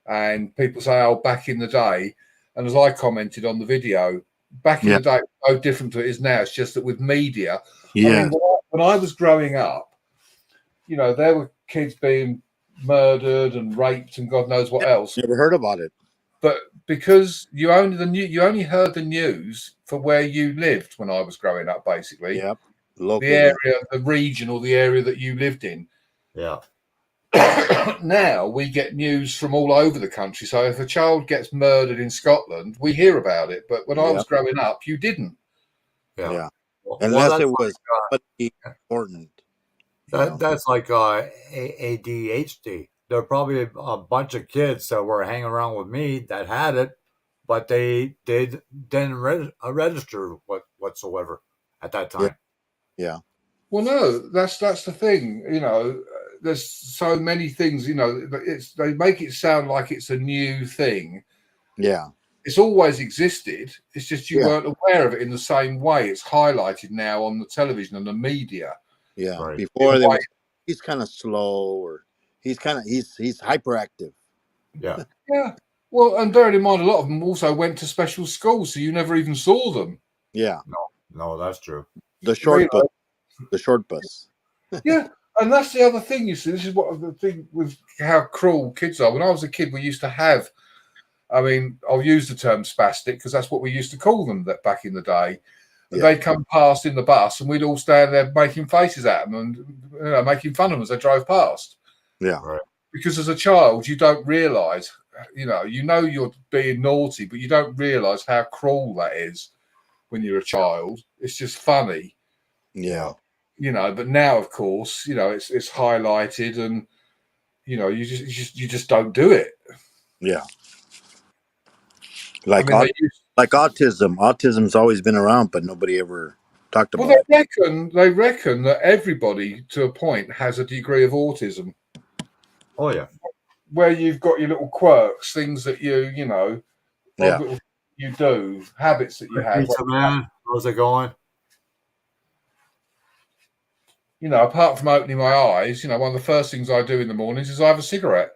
And people say, oh, back in the day, and as I commented on the video, back in the day, it's no different to it is now. It's just that with media, Yeah. I mean, when I was growing up, you know, there were kids being murdered and raped and God knows what else. Never heard about it. But because you only heard the news for where you lived when I was growing up, basically. Yep. The Locally. area, the region, or the area that you lived in. Yeah. Now we get news from all over the country. So if a child gets murdered in Scotland, we hear about it. But when I was growing up, you didn't. Yeah. Well, Unless it was important. That's like ADHD. There are probably a bunch of kids that were hanging around with me that had it, but they didn't register whatsoever at that time. Yeah. Well, no, that's the thing. You know, there's so many things. You know, they make it sound like it's a new thing. Yeah. It's always existed. It's just you weren't aware of it in the same way. It's highlighted now on the television and the media. Yeah. Right. Before he's kind of slow, or he's hyperactive. Yeah. Yeah. Well, and bearing in mind, a lot of them also went to special schools, so you never even saw them. Yeah. No, that's true. The short bus. The short bus. Yeah. And that's the other thing, you see. This is what the thing with how cruel kids are. When I was a kid, we used to have, I mean, I'll use the term spastic because that's what we used to call them that back in the day. And they'd come past in the bus and we'd all stand there making faces at them and making fun of them as they drove past. Yeah. Right. Because as a child, you don't realise, you know you're being naughty, but you don't realise how cruel that is when you're a child. It's just funny. Yeah. You know, but now, of course, you know, it's highlighted and, you know, you just don't do it. Yeah. Like autism. Autism's always been around, but nobody ever talked about it. They reckon that everybody, to a point, has a degree of autism. Oh, yeah. Where you've got your little quirks, things that you do, habits that you have. Pizza man, how's it going? You know, apart from opening my eyes, you know, one of the first things I do in the mornings is I have a cigarette.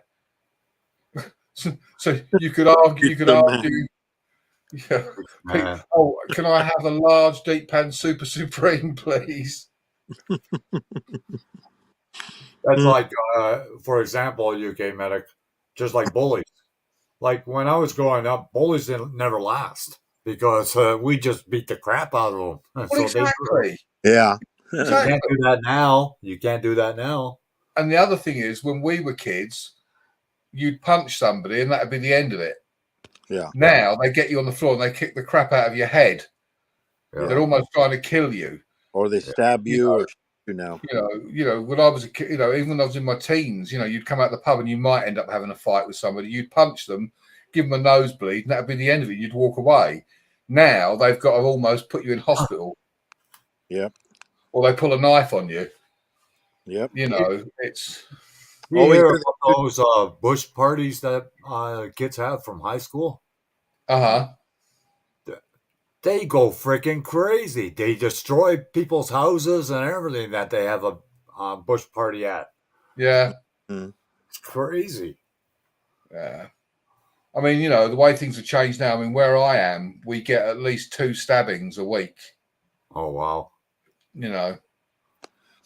so you could argue, Yeah. Man, Oh, can I have a large deep pan super supreme, please? that's Mm. like, for example, UK medic, just like bullies. Like when I was growing up, bullies didn't never last because we just beat the crap out of them. And Well, so they exactly. Yeah. you Exactly. can't do that now. You can't do that now. And the other thing is, when we were kids, you'd punch somebody and that'd be the end of it. Yeah. Now they get you on the floor and they kick the crap out of your head. Yeah. They're almost trying to kill you. Or they stab you or shoot you now. When I was a kid, even when I was in my teens, you'd come out the pub and you might end up having a fight with somebody. You'd punch them, give them a nosebleed, and that'd be the end of it. You'd walk away. Now they've got to almost put you in hospital. Yep. Or they pull a knife on you. Yep. It's. You Always hear hear about those bush parties that kids have from high school? Uh-huh. They go freaking crazy. They destroy people's houses and everything that they have a bush party at. Yeah. It's crazy. Yeah. I mean, the way things have changed now. I mean, where I am, we get at least 2 stabbings a week. Oh wow.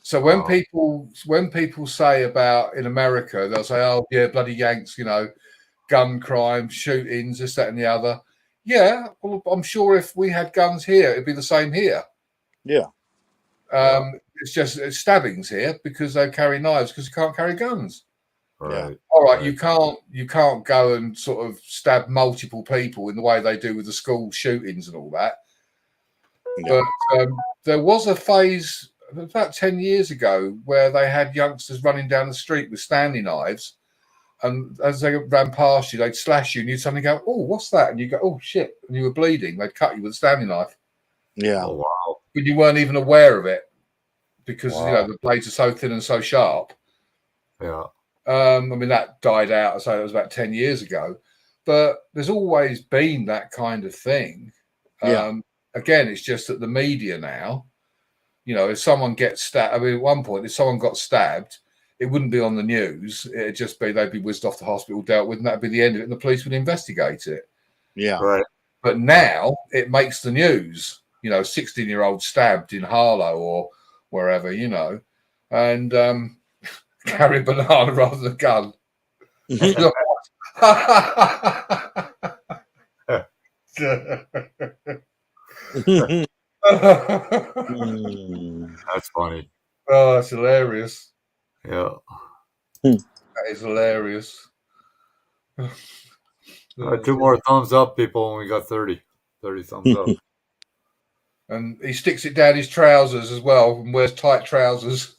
So when people say about in America, they'll say, "Oh yeah, bloody Yanks," gun crime, shootings, this, that, and the other. Yeah, well, I'm sure if we had guns here, it'd be the same here. Yeah. It's just stabbings here because they carry knives because you can't carry guns. Right. All right, Right. you can't go and sort of stab multiple people in the way they do with the school shootings and all that. Yeah. But there was a phase about 10 years ago where they had youngsters running down the street with Stanley knives, and as they ran past you, they'd slash you, and you'd suddenly go, "Oh, what's that?" And you go, "Oh shit!" And you were bleeding. They'd cut you with a Stanley knife, Yeah. Oh wow. but you weren't even aware of it because Wow. the blades are so thin and so sharp. Yeah. I mean, that died out. So it was about 10 years ago, but there's always been that kind of thing. Yeah. Again, it's just that the media now, if someone gets stabbed, I mean, at one point, if someone got stabbed, it wouldn't be on the news. It'd just be they'd be whizzed off the hospital, dealt with, and that'd be the end of it, and the police would investigate it. Yeah. Right. But now it makes the news. 16-year-old stabbed in Harlow or wherever, and carry a banana rather than a gun. That's funny. Oh, that's hilarious. Yeah. That is hilarious. 2 more thumbs up, people, and we got 30 thumbs up. And he sticks it down his trousers as well and wears tight trousers.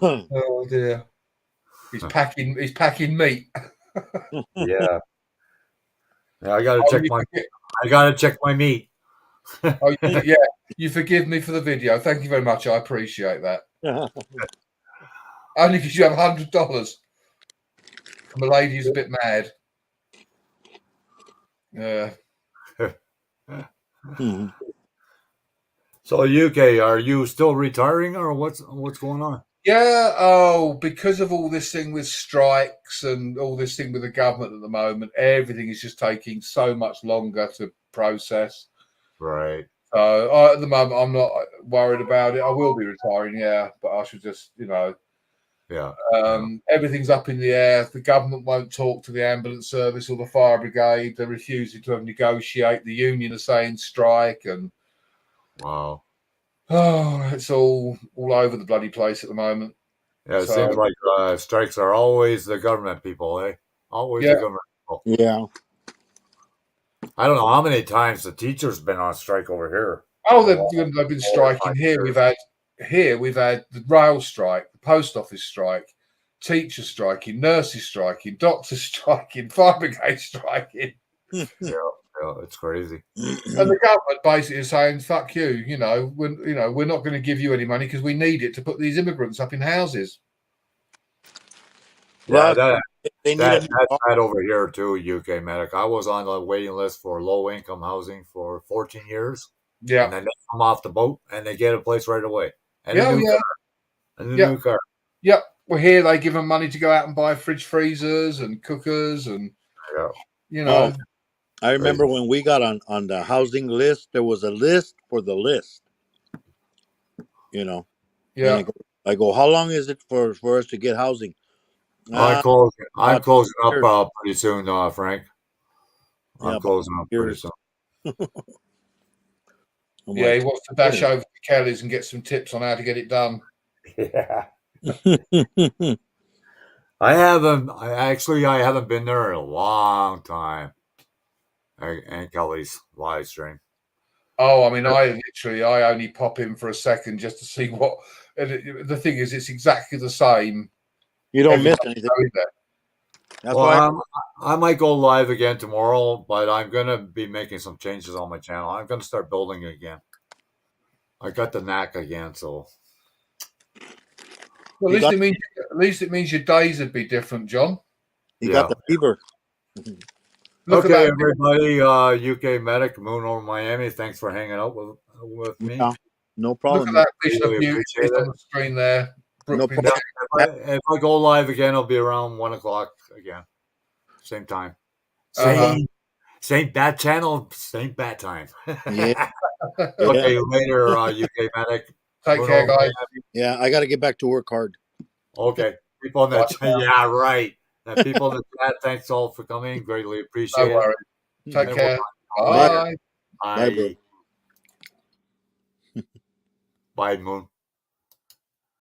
Oh dear. He's packing meat. Yeah. Yeah, I gotta check my meat. Oh, yeah, you forgive me for the video. Thank you very much. I appreciate that. Only because you have $100. My lady's a bit mad. Yeah. So UK, are you still retiring or what's going on? Yeah. Oh, because of all this thing with strikes and all this thing with the government at the moment, everything is just taking so much longer to process. Right. So at the moment, I'm not worried about it. I will be retiring, yeah, but I should just, Yeah. Everything's up in the air. The government won't talk to the ambulance service or the fire brigade. They're refusing to negotiate. The union are saying strike, and Wow. it's all over the bloody place at the moment. Yeah, it seems like strikes are always the government people, eh? Always the government people. Yeah. I don't know how many times the teachers been on strike over here. Oh, they've been striking here. We've had the rail strike, the post office strike, teachers striking, nurses striking, doctors striking, fire brigade striking. Yeah, it's crazy. And the government basically is saying, "Fuck you." We're not going to give you any money because we need it to put these immigrants up in houses. Yeah, Well, that's bad over here too, UK medic. I was on the waiting list for low income housing for 14 years. Yeah. And then they come off the boat and they get a place right away. And Yeah, a new yeah. car. And a new car. Yep. well, here they give them money to go out and buy fridge freezers and cookers and Yeah. you know. I remember when we got on the housing list, there was a list for the list. You know. Yeah. And I go, how long is it for us to get housing? I'm about closing up years. pretty soon, Frank. Yeah, I'm about closing up pretty years. soon. I'm Yeah, like, he wants to dash over to Kelly's and get some tips on how to get it done. Yeah. I haven't been there in a long time. And Kelly's live stream. Oh, I mean, I only pop in for a second just to see what. And the thing is, it's exactly the same. you don't every miss time anything. you go in there. That's Well, why I might go live again tomorrow, but I'm gonna be making some changes on my channel. I'm gonna start building it again. I got the knack again, so. Well, at least it means your days would be different, John. you got the fever. Look Okay, at that. everybody. UK Medic, Moon over Miami. Thanks for hanging out with me. Yeah, no Look problem. at that vision Really of beauty appreciate on the screen there. No Brooklyn. problem. If I go live again, it'll be around 1:00 again, same time. Same bat channel, same bat time. Yeah. Okay, later, UK Medic. Take Moon care, over guys. Miami. Yeah, I got to get back to work hard. Okay, people in the Bye chat. now. Yeah, right. And people in the chat, thanks all for coming. Greatly No appreciate it. worries. Take And care. we'll Bye. Bye, bro. Bye, Moon.